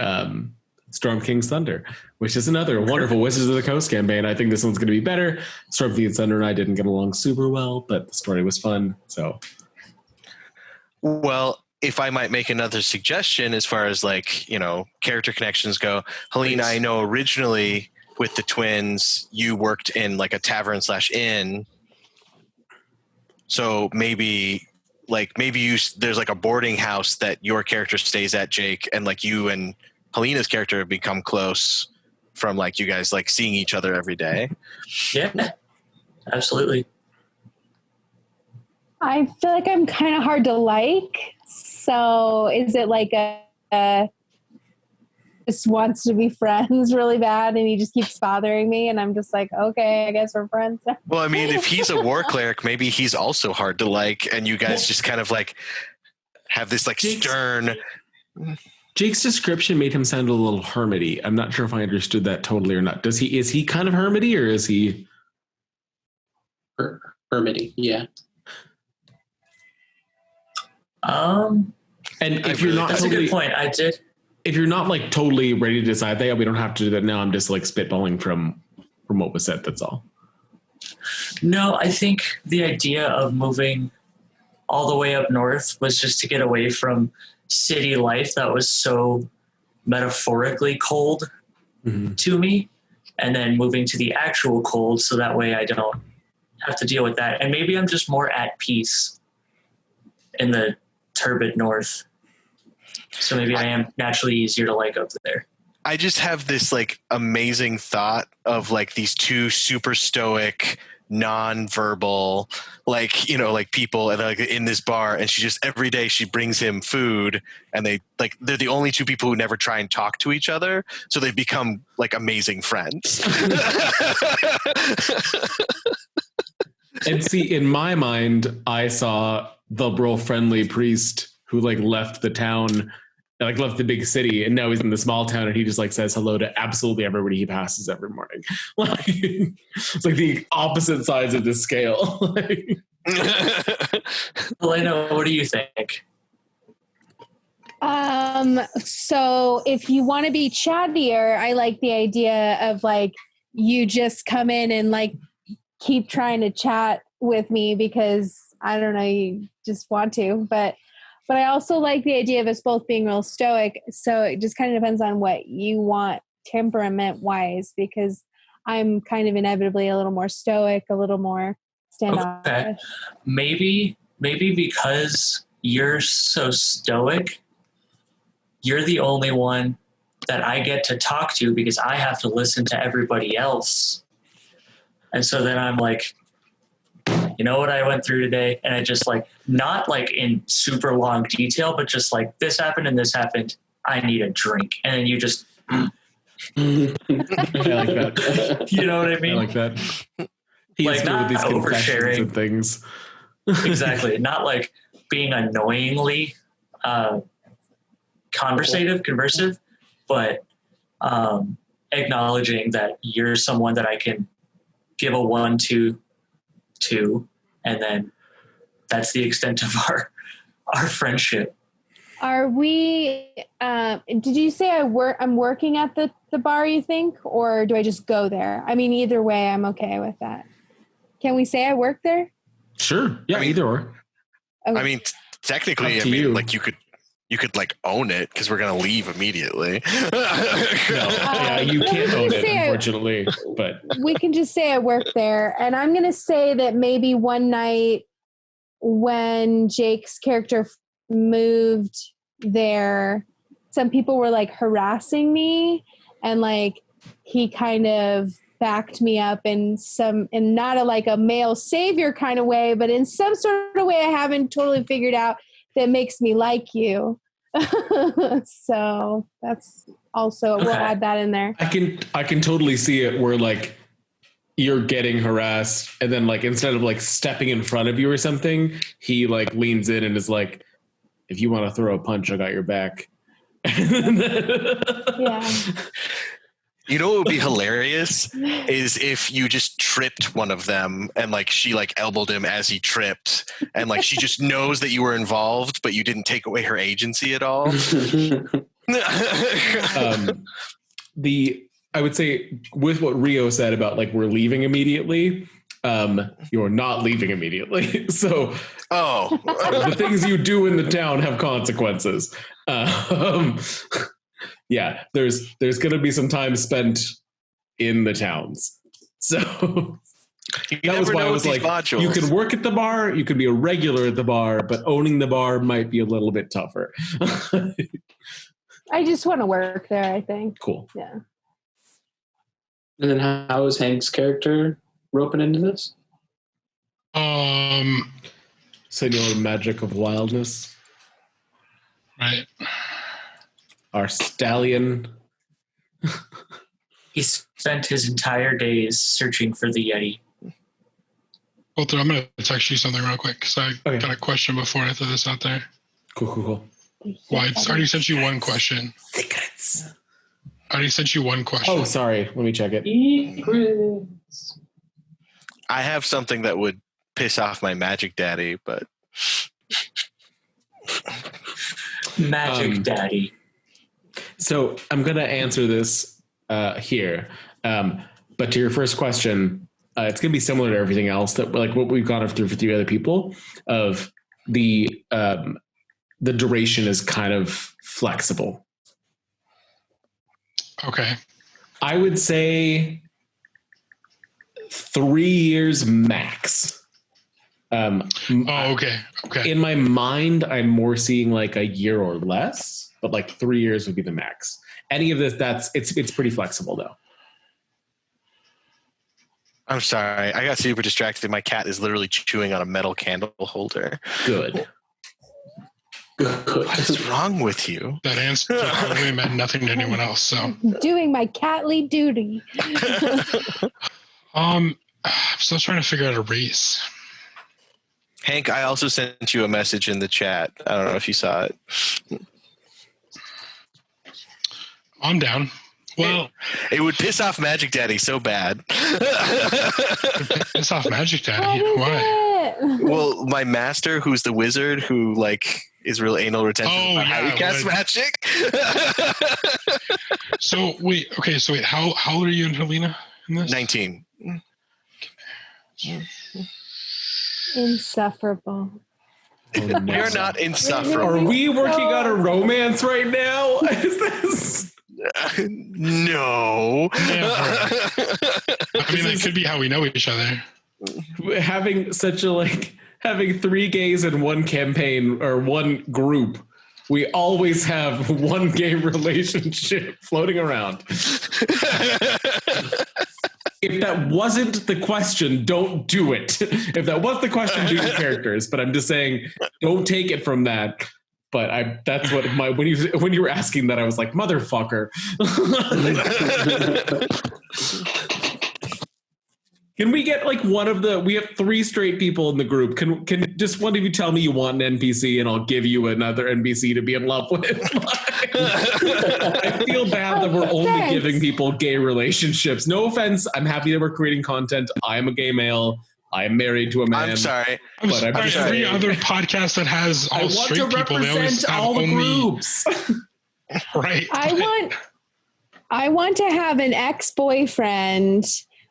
Storm King's Thunder, which is another wonderful Wizards of the Coast campaign. I think this one's going to be better. Storm King's Thunder and I didn't get along super well, but the story was fun. So, well, if I might make another suggestion as far as like, you know, character connections go, Helene, I know originally with the twins, you worked in like a tavern/inn. So maybe there's like a boarding house that your character stays at, Jake, and like you and Helena's character have become close from like you guys like seeing each other every day. Yeah, absolutely. I feel like I'm kind of hard to like. So is it like a just wants to be friends really bad and he just keeps bothering me and I'm just like, okay, I guess we're friends. Well, I mean, if he's a war cleric, maybe he's also hard to like, and you guys just kind of like have this like stern... Jake's description made him sound a little hermity. I'm not sure if I understood that totally or not. Is he kind of hermity or is he hermity? Yeah. And if you're not that's totally, a good point. If you're not like totally ready to decide that, we don't have to do that now. I'm just like spitballing from what was said. That's all. No, I think the idea of moving all the way up north was just to get away from city life that was so metaphorically cold to me, and then moving to the actual cold so that way I don't have to deal with that. And maybe I'm just more at peace in the turbid north. So maybe I am naturally easier to like up there. I just have this like amazing thought of like these two super stoic, non-verbal, like, you know, like people and like in this bar, and she just every day she brings him food, and they're the only two people who never try and talk to each other, so they become like amazing friends. And see, in my mind, I saw the real friendly priest who like left the town, like left the big city, and now he's in the small town, and he just like says hello to absolutely everybody he passes every morning. Like, it's like the opposite sides of the scale. Elena, what do you think? So if you want to be chattier, I like the idea of like you just come in and like keep trying to chat with me because I don't know, you just want to, but I also like the idea of us both being real stoic. So it just kind of depends on what you want temperament wise, because I'm kind of inevitably a little more stoic, a little more standoffish. Okay. Maybe because you're so stoic, you're the only one that I get to talk to because I have to listen to everybody else. And so then I'm like, you know what I went through today? And I just like, not like in super long detail, but just like this happened and this happened. I need a drink. And then you just, I like that. you know what I I mean? like that. He's Like, good not with these confessions oversharing. and things. Exactly. Not like being annoyingly conversive, but acknowledging that you're someone that I can give a 1-2 to, and then that's the extent of our friendship. Are we? Did you say I'm working at the bar? You think, or do I just go there? I mean, either way, I'm okay with that. Can we say I work there? Sure. Yeah, either or. Okay. I mean, technically, Up to you. like you could like own it because we're gonna leave immediately. Yeah, you no, can't we own can it, say unfortunately. But we can just say I work there, and I'm going to say that maybe one night when Jake's character moved there, some people were like harassing me, and like he kind of backed me up in not a male savior kind of way, but in some sort of way I haven't totally figured out that makes me like you. So that's also, we'll add that in there. I can totally see it where like you're getting harassed, and then like instead of like stepping in front of you or something, he like leans in and is like, if you want to throw a punch, I got your back. Yeah. You know what would be hilarious is if you just tripped one of them and like she like elbowed him as he tripped, and like she just knows that you were involved, but you didn't take away her agency at all. I would say with what Rio said about like we're leaving immediately, you're not leaving immediately. So the things you do in the town have consequences. Yeah, there's going to be some time spent in the towns. So that was why I was like, modules. You can work at the bar, you could be a regular at the bar, but owning the bar might be a little bit tougher. I just want to work there, I think. Cool. Yeah. And then how is Hank's character roping into this? Senor Magic of Wildness. Right. Our stallion. He spent his entire days searching for the Yeti. Walter, I'm going to text you something real quick because I got a question before I throw this out there. Cool. Why? I already sent you one question. Secrets. I already sent you one question. Oh, sorry. Let me check it. Secrets. I have something that would piss off my magic daddy, but Magic Daddy. So I'm going to answer this here. But to your first question, it's going to be similar to everything else that like what we've gone through for 3 other people of the duration is kind of flexible. Okay. I would say 3 years max. Okay. In my mind, I'm more seeing like a year or less, but like 3 years would be the max. Any of this, it's pretty flexible though. I'm sorry. I got super distracted. My cat is literally chewing on a metal candle holder. Good. What is wrong with you? That answer probably meant nothing to anyone else. So Doing my catly duty. I'm still trying to figure out a race. Hank, I also sent you a message in the chat. I don't know if you saw it. I'm down. Well, it would piss off Magic Daddy so bad. Piss off Magic Daddy. Why? Well, my master, who's the wizard, who like is real anal retention. How he casts magic. So wait. How old are you and Helena in this? 19. insufferable. Oh, no. We are not insufferable. Are we working on a romance right now? Is this? No. I mean, that could be how we know each other. Having having 3 gays in one campaign or one group, we always have one gay relationship floating around. if that wasn't the question, don't do it. If that was the question, do your characters. But I'm just saying, don't take it from that. But that's what when you were asking that, I was like, motherfucker. Can we get like we have 3 straight people in the group. Can just one of you tell me you want an NPC and I'll give you another NPC to be in love with? I feel bad that we're only giving people gay relationships. No offense. I'm happy that we're creating content. I am a gay male. I am married to a man. I'm sorry. But every other podcast that has all straight people, they always have all the only groups. Right. I want to have an ex-boyfriend,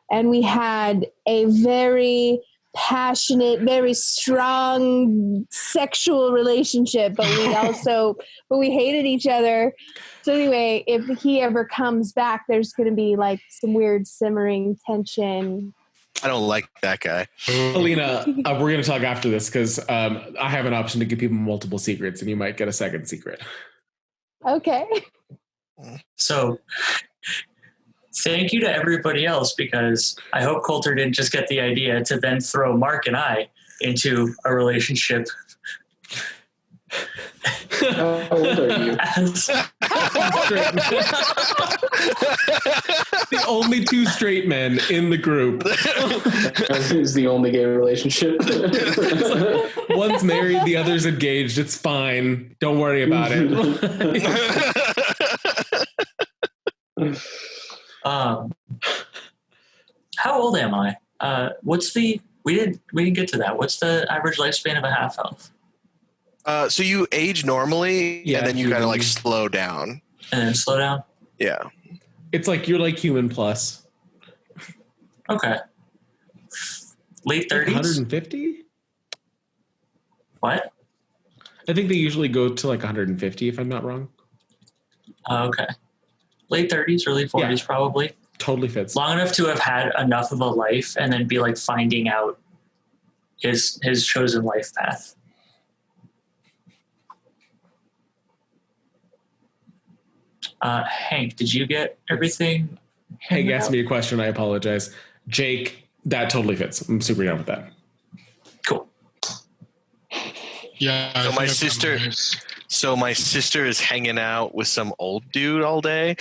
and we had a very passionate, very strong sexual relationship, but we hated each other. So anyway, if he ever comes back, there's going to be like some weird simmering tension. I don't like that guy. Alina, we're going to talk after this because I have an option to give people multiple secrets, and you might get a second secret. Okay. So thank you to everybody else, because I hope Coulter didn't just get the idea to then throw Mark and I into a relationship. How old are you? The only 2 straight men in the group. Is the only gay relationship. One's married, the other's engaged. It's fine. Don't worry about it. How old am I? We didn't get to that. What's the average lifespan of a half elf? So you age normally, and then you kind of like slow down. And then slow down? Yeah. It's like you're like human plus. Okay. Late 30s? 150? What? I think they usually go to like 150 if I'm not wrong. Okay. Late 30s, early 40s probably. Totally fits. Long enough to have had enough of a life and then be like finding out his chosen life path. Hank, did you get everything? Hank asked me a question. I apologize. Jake, that totally fits. I'm super down with that. Cool. Yeah. So my sister is hanging out with some old dude all day.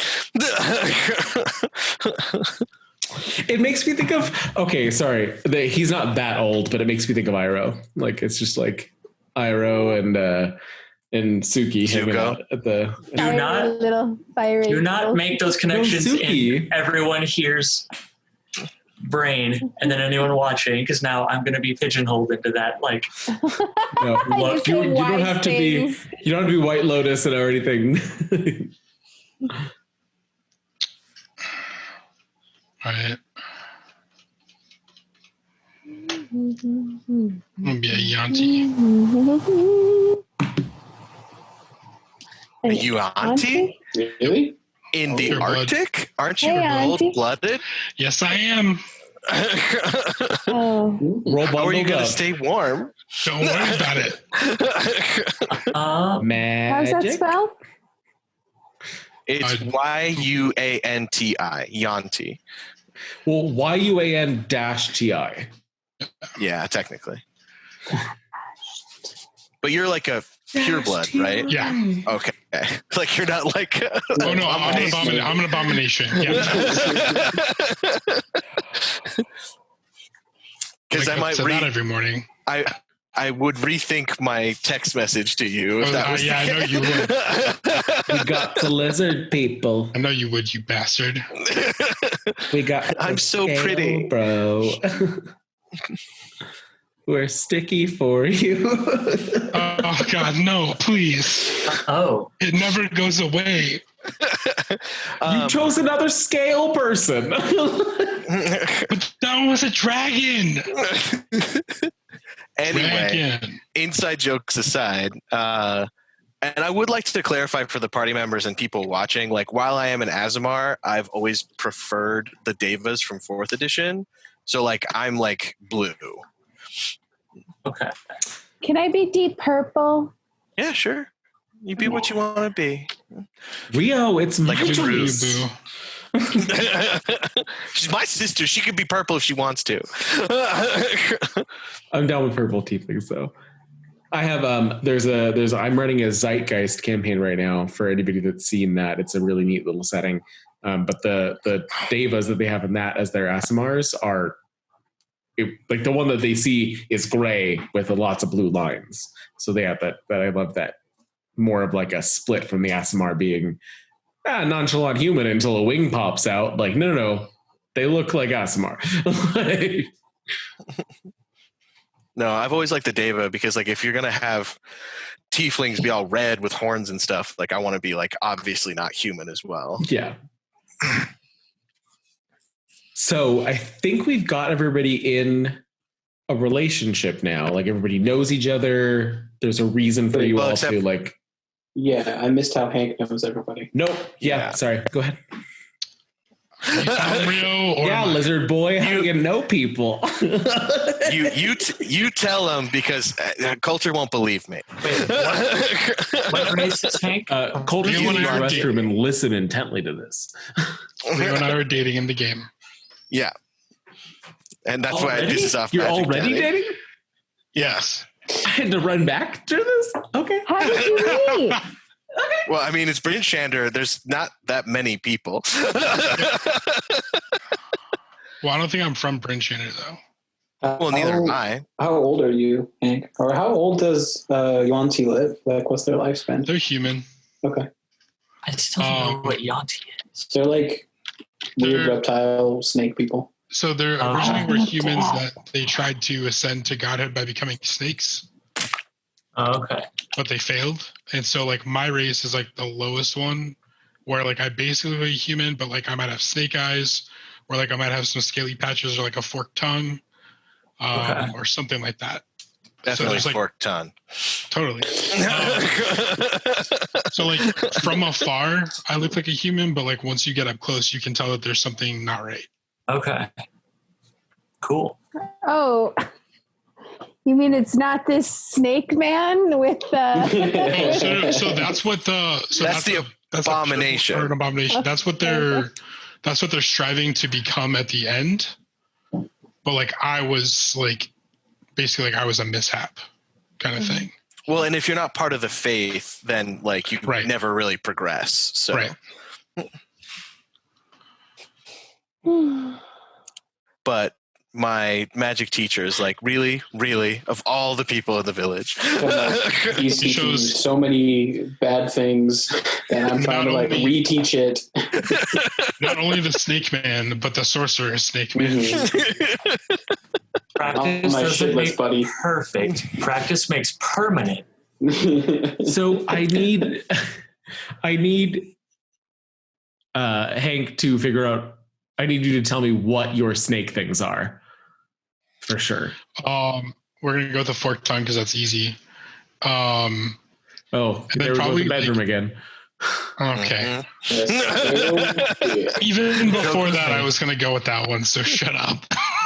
It makes me think of, he's not that old, but it makes me think of Iroh. Like, it's just like Iroh and Suki hanging out at the... Do not make those connections in everyone hears brain and then anyone watching, because now I'm going to be pigeonholed into that. Like, no, look, you don't have to be. You don't have to be White Lotus or anything. All right. I'm gonna be a Yanti. A Yuanti? Really? In the Arctic? Aren't you Auntie. cold-blooded? Yes, I am. Oh. How are you going to stay warm? Don't worry about it. Magic. How's that spelled? It's Yuanti. Yanti. Well, YUAN-TI. Yeah, technically. But you're like a pureblood, right? Yeah. Okay. Like you're not like. Oh no, I'm an abomination. Yeah. Because I might read that every morning. I would rethink my text message to you if that was. Yeah, I know you would. We got the lizard people. I know you would, you bastard. We got. I'm so pretty, bro. We're sticky for you. Oh God, no! Please. Oh, it never goes away. You chose another scale person. But that was a dragon. Anyway, inside jokes aside, and I would like to clarify for the party members and people watching, like while I am an Azamar, I've always preferred the Devas from 4th edition. So like I'm like blue. Okay. Can I be deep purple? Yeah, sure. You be what you want to be. Rio, it's like my a choice. She's my sister. She could be purple if she wants to. I'm down with purple tieflings though. I have I'm running a Zeitgeist campaign right now for anybody that's seen that. It's a really neat little setting. But the devas that they have in that as their ASMRs are like the one that they see is gray with lots of blue lines. So they have that I love that more of like a split from the ASMR being nonchalant human until a wing pops out. Like, no. They look like ASMR. No, I've always liked the Deva because like if you're gonna have tieflings be all red with horns and stuff, like I want to be like obviously not human as well. Yeah. So I think we've got everybody in a relationship now. Like everybody knows each other. There's a reason for you all to like. Yeah, I missed how Hank knows everybody. Nope. Yeah. Sorry. Go ahead. Yeah, lizard boy. How do you know people? you tell them because Coulter won't believe me. Wait, what race is Hank? Coulter, you in the restroom and listen intently to this. Leo and I were dating in the game. Yeah, and that's why this is off. You're Magic already dating? Yes. I had to run back through this. Okay. How did you meet? Well, I mean, it's Brinshander. There's not that many people. Well, I don't think I'm from Brinshander, though. Well, neither am I. How old are you, Hank? Or how old does Yuan-Ti live? Like, what's their lifespan? They're human. Okay. I still don't know what Yanti is. They're like weird reptile snake people. So they're originally were humans that they tried to ascend to godhood by becoming snakes. Oh, okay. But they failed. And so like my race is like the lowest one where like I basically be human, but like I might have snake eyes or like I might have some scaly patches or like a forked tongue or something like that. Definitely so forked tongue. Totally. So like from afar, I look like a human, but like once you get up close, you can tell that there's something not right. Okay. Cool. Oh, you mean it's not this snake man with the? So that's what the that's the abomination. An abomination. That's what they're striving to become at the end. But like I was like basically like I was a mishap kind of thing. Well, and if you're not part of the faith, then like you never really progress. So. Right. But my magic teacher is like, really, of all the people in the village. He's teaching so many bad things, and I'm trying to like reteach it. Not only the snake man, but the sorcerer snake man. Mm-hmm. Practice doesn't make perfect. Practice makes permanent. So I need Hank to figure out. I need you to tell me what your snake things are. For sure. We're gonna go with the forked tongue because that's easy. There we go with the bedroom again. Okay. Even before that, I was gonna go with that one. So shut up.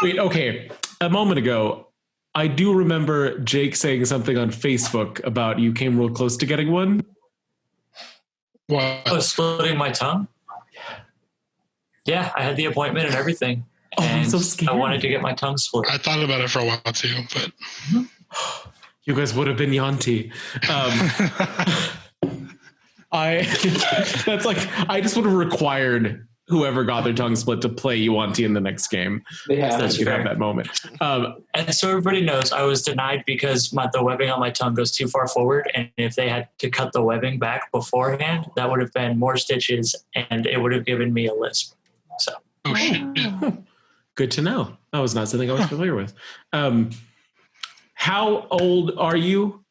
Wait. Okay. A moment ago, I do remember Jake saying something on Facebook about you came real close to getting one. What? Oh, splitting my tongue? Yeah, I had the appointment and everything. Oh, I'm so scared. I wanted to get my tongue split. I thought about it for a while too, but you guys would have been Yanti. I just would have required whoever got their tongue split to play Yuan-Ti in the next game. Yeah, so that you have that moment. And so everybody knows I was denied because the webbing on my tongue goes too far forward. And if they had to cut the webbing back beforehand, that would have been more stitches and it would have given me a lisp. So. Oh shit. Good to know. That was not something I was familiar with. How old are you?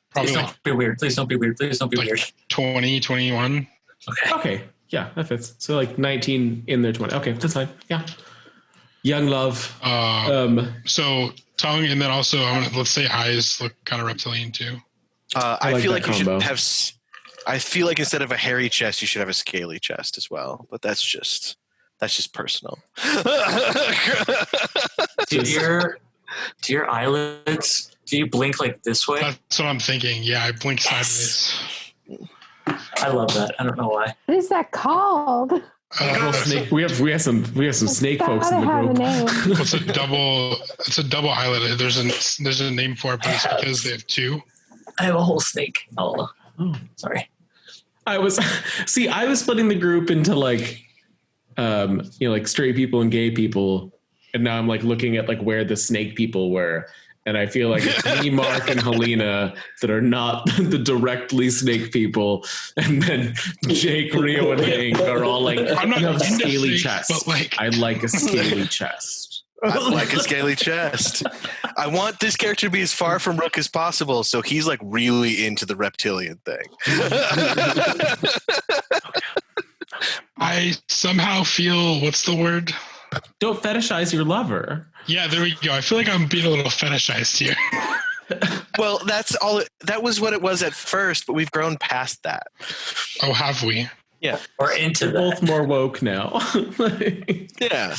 Probably Please don't be weird. Please don't be weird. Please don't be weird. 20, 21. Okay. Yeah, that fits. So like 19 in their 20. Okay, that's fine. Yeah. Young love. So tongue, and then also let's say eyes look kind of reptilian too. I feel like you should have. I feel like instead of a hairy chest, you should have a scaly chest as well. But that's just personal. Do your eyelids? Do you blink like this way? That's what I'm thinking. Yeah, I blink sideways. I love that. I don't know why. What is that called? Snake. We have some snake folks in the Gotta have a group. name. It's a double eyelid. There's a name for it, but it's because they have two. I have a whole snake. Oh, sorry. I was splitting the group into like like straight people and gay people, and now I'm like looking at like where the snake people were, and I feel like it's me, Mark, and Helena that are not the directly snake people, and then Jake, Rio, and Hank are all like, I'm not you have a into scaly snakes, chest. but like I like a scaly chest. I like a scaly chest. I want this character to be as far from Rook as possible, so he's like really into the reptilian thing. I somehow feel, what's the word? Don't fetishize your lover. Yeah, there we go. I feel like I'm being a little fetishized here. Well, that's all. That was what it was at first, but we've grown past that. Oh, have we? Yeah, We're into We're that. both more woke now. yeah.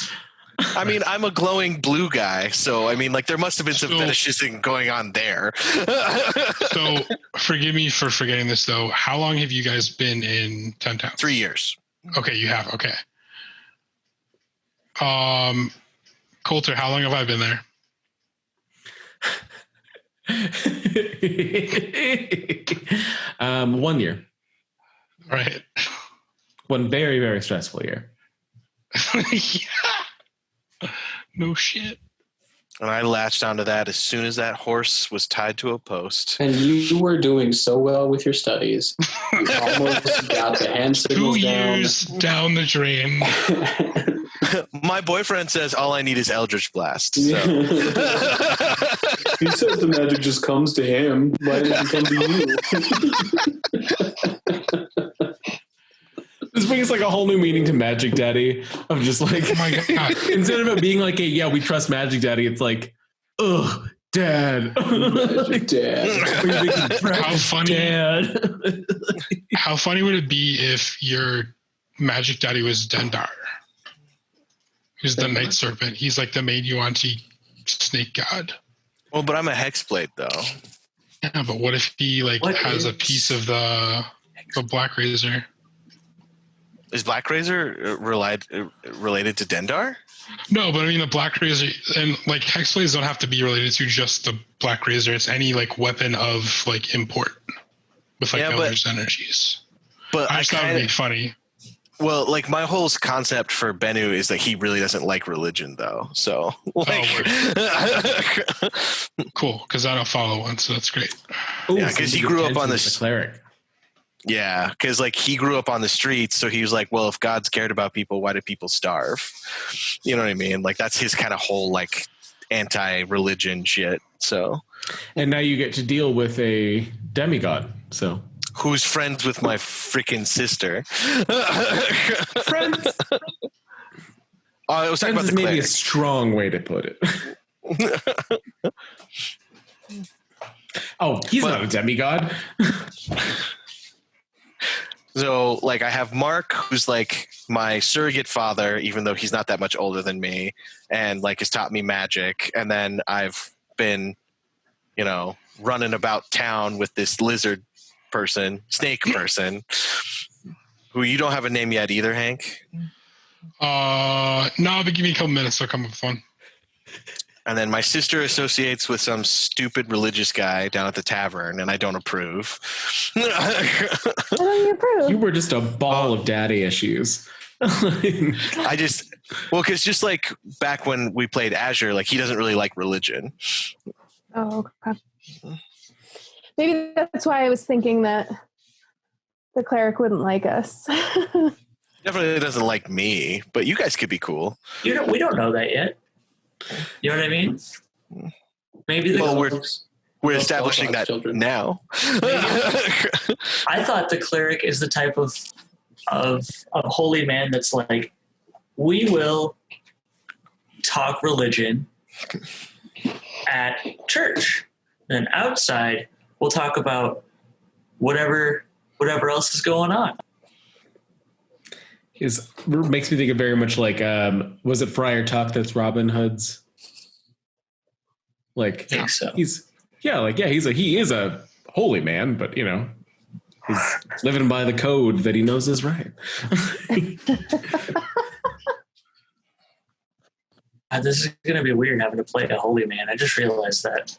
I mean, I'm a glowing blue guy, so I mean, like, there must have been some So- fetishism going on there. So, forgive me for forgetting this, though. How long have you guys been in 10 Towns? 3 years. Okay, you have. Okay. Coulter, how long have I been there? 1 year. Right. One very, very stressful year. Yeah. No shit. And I latched onto that as soon as that horse was tied to a post. And you were doing so well with your studies. You almost got the hand 2 signals down. years down the drain. My boyfriend says all I need is Eldritch Blast. So. He says the magic just comes to him. Why doesn't it come to you? This brings like a whole new meaning to Magic Daddy of just like, Oh my God. instead of it being like, hey, yeah, we trust Magic Daddy, it's like, ugh, Dad. Magic Dad. How funny. Dad. How funny would it be if your Magic Daddy was Dendar? Who's the Night Serpent? He's like the main Yuan-Ti snake god. Well, but I'm a Hexblade, though. Yeah, but what if he like What has a is- piece of the Black Razor? Is Black Razor related to Dendar? No, but I mean the Black Razor and like Hexblades don't have to be related to just the Black Razor. It's any like weapon of like import with like Yeah, but- Eldritch energies. But I just thought it'd be funny. well, like my whole concept for Bennu is that he really doesn't like religion, though. So, like, Cool, because I don't follow one, so that's great. Ooh, Yeah, 'cause he some grew up on attention to this- the cleric. yeah, because like he grew up on the streets, so he was like, well, if God's cared about people, why do people starve? You know what I mean? Like that's his kind of whole like anti-religion shit. So, And now you get to deal with a demigod. So who's friends with my freaking sister? friends. Oh, I was talking Friends about is the maybe a cleric. strong way to put it. Oh, he's not a demigod. So, like, I have Mark, who's like my surrogate father, even though he's not that much older than me, and like has taught me magic. And then I've been, you know, running about town with this lizard person, snake person, who you don't have a name yet either, Hank. No, but give me a couple minutes. I'll come up with one. And then my sister associates with some stupid religious guy down at the tavern, and I don't approve. I don't approve. You were just a ball of daddy issues. I just, well, because just like back when we played Azure, like he doesn't really like religion. Oh, okay. Maybe that's why I was thinking that the cleric wouldn't like us. Definitely doesn't like me, but you guys could be cool. We don't know that yet. You know what I mean? Maybe the Well, we're Well, establishing that children. now. I thought the cleric is the type of a holy man that's like, we will talk religion at church. And outside, we'll talk about whatever else is going on. Makes me think of very much like was it Friar Tuck that's Robin Hood's? Like I think so. he is a holy man, but you know, He's living by the code that he knows is right. This is going to be weird having to play a holy man. I just realized that.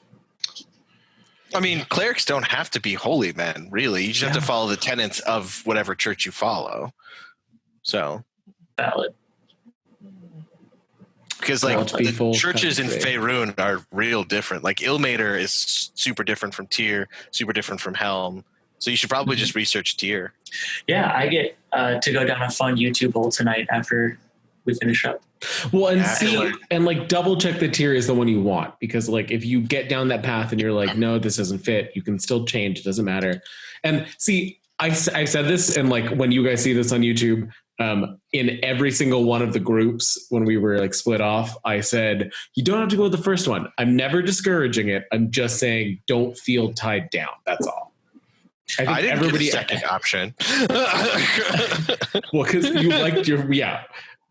I mean, clerics don't have to be holy men, really. You just have to follow the tenets of whatever church you follow. So, Valid. Because like the churches in Faerun are real different. Like Ilmater is super different from Tyr, super different from Helm. So you should probably just research Tyr. Yeah, I get to go down a fun YouTube hole tonight after we finish up. Well, and like double check that Tyr is the one you want, because like if you get down that path and you're like, no, this doesn't fit, you can still change. It doesn't matter. And see, I said this, and like when you guys see this on YouTube, in every single one of the groups when we were like split off, I said, you don't have to go with the first one. I'm never discouraging it. I'm just saying don't feel tied down. That's all. I didn't get a second option. Well, because you liked your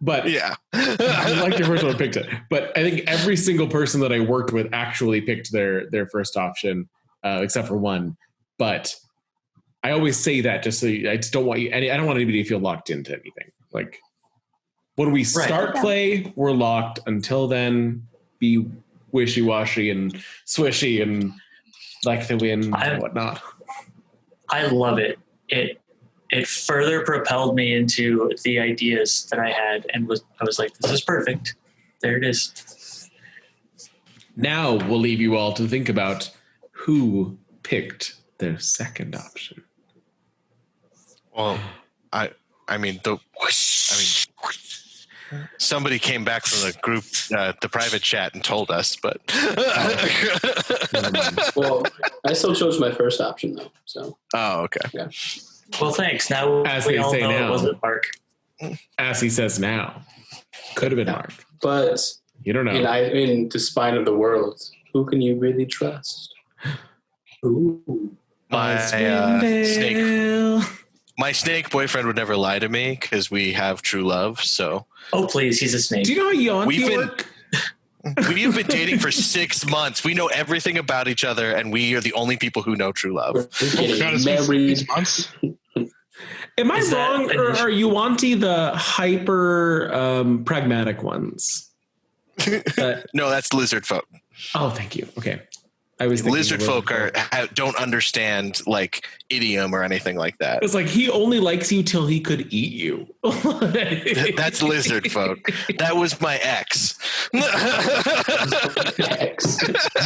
But yeah, I liked your first one, picked it. But I think every single person that I worked with actually picked their first option, except for one. But I always say that just so I just don't want you. I don't want anybody to feel locked into anything. Like when we start play, we're locked. Until then, be wishy-washy and swishy and like the wind and whatnot. I love it. It further propelled me into the ideas that I had, and I was like, this is perfect. There it is. Now we'll leave you all to think about who picked their second option. Well, I mean, somebody came back from the group, the private chat, and told us, but. Well, I still chose my first option though. So. Oh, okay. Yeah. Well, thanks. Now as we all know now, it wasn't Mark. As he says now, could have been Mark, but you don't know. In the spine of the world, who can you really trust? Ooh. My snake boyfriend would never lie to me because we have true love. So. Oh please, he's a snake. Do you know how Yonti work? We've been dating for 6 months. We know everything about each other, and we are the only people who know true love. Married. Am I wrong, or are Yuanti the hyper pragmatic ones? No, that's lizard folk. Oh, thank you. Okay. I was lizard folk don't understand like idiom or anything like that. It's like he only likes you till he could eat you. That's lizard folk. That was my ex.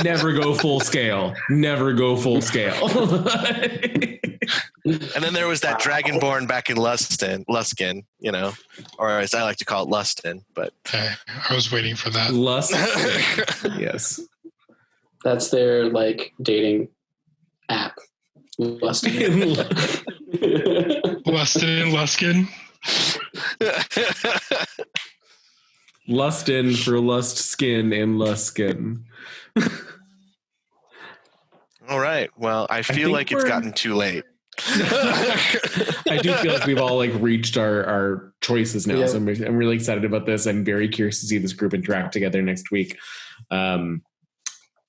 Never go full scale. Never go full scale. And then there was that dragonborn back in Luskin, you know, or as I like to call it, Lustin. But I was waiting for that. Lustin. Yes. That's their like dating app. Lustin and Luskin. Lustin for lust skin and Luskin. All right. Well, I feel like it's gotten too late. I do feel like we've all like reached our choices now. Yeah. So I'm really excited about this. I'm very curious to see this group interact together next week.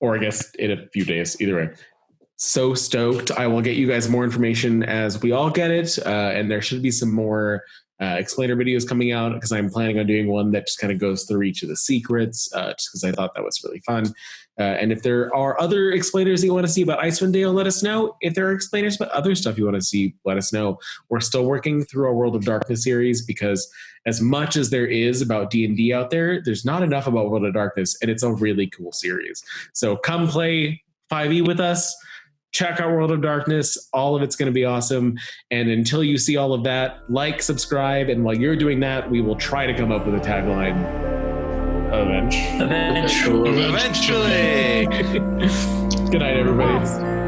Or I guess in a few days, either way. So stoked. I will get you guys more information as we all get it. And there should be some more explainer videos coming out because I'm planning on doing one that just kind of goes through each of the secrets just because I thought that was really fun. And if there are other explainers that you want to see about Icewind Dale, let us know. If there are explainers about other stuff you want to see, let us know. We're still working through our World of Darkness series because as much as there is about D&D out there, there's not enough about World of Darkness, and it's a really cool series. So come play 5e with us. Check out World of Darkness. All of it's going to be awesome. And until you see all of that, like, subscribe, and while you're doing that, we will try to come up with a tagline. Eventually. Eventually. Good night, everybody.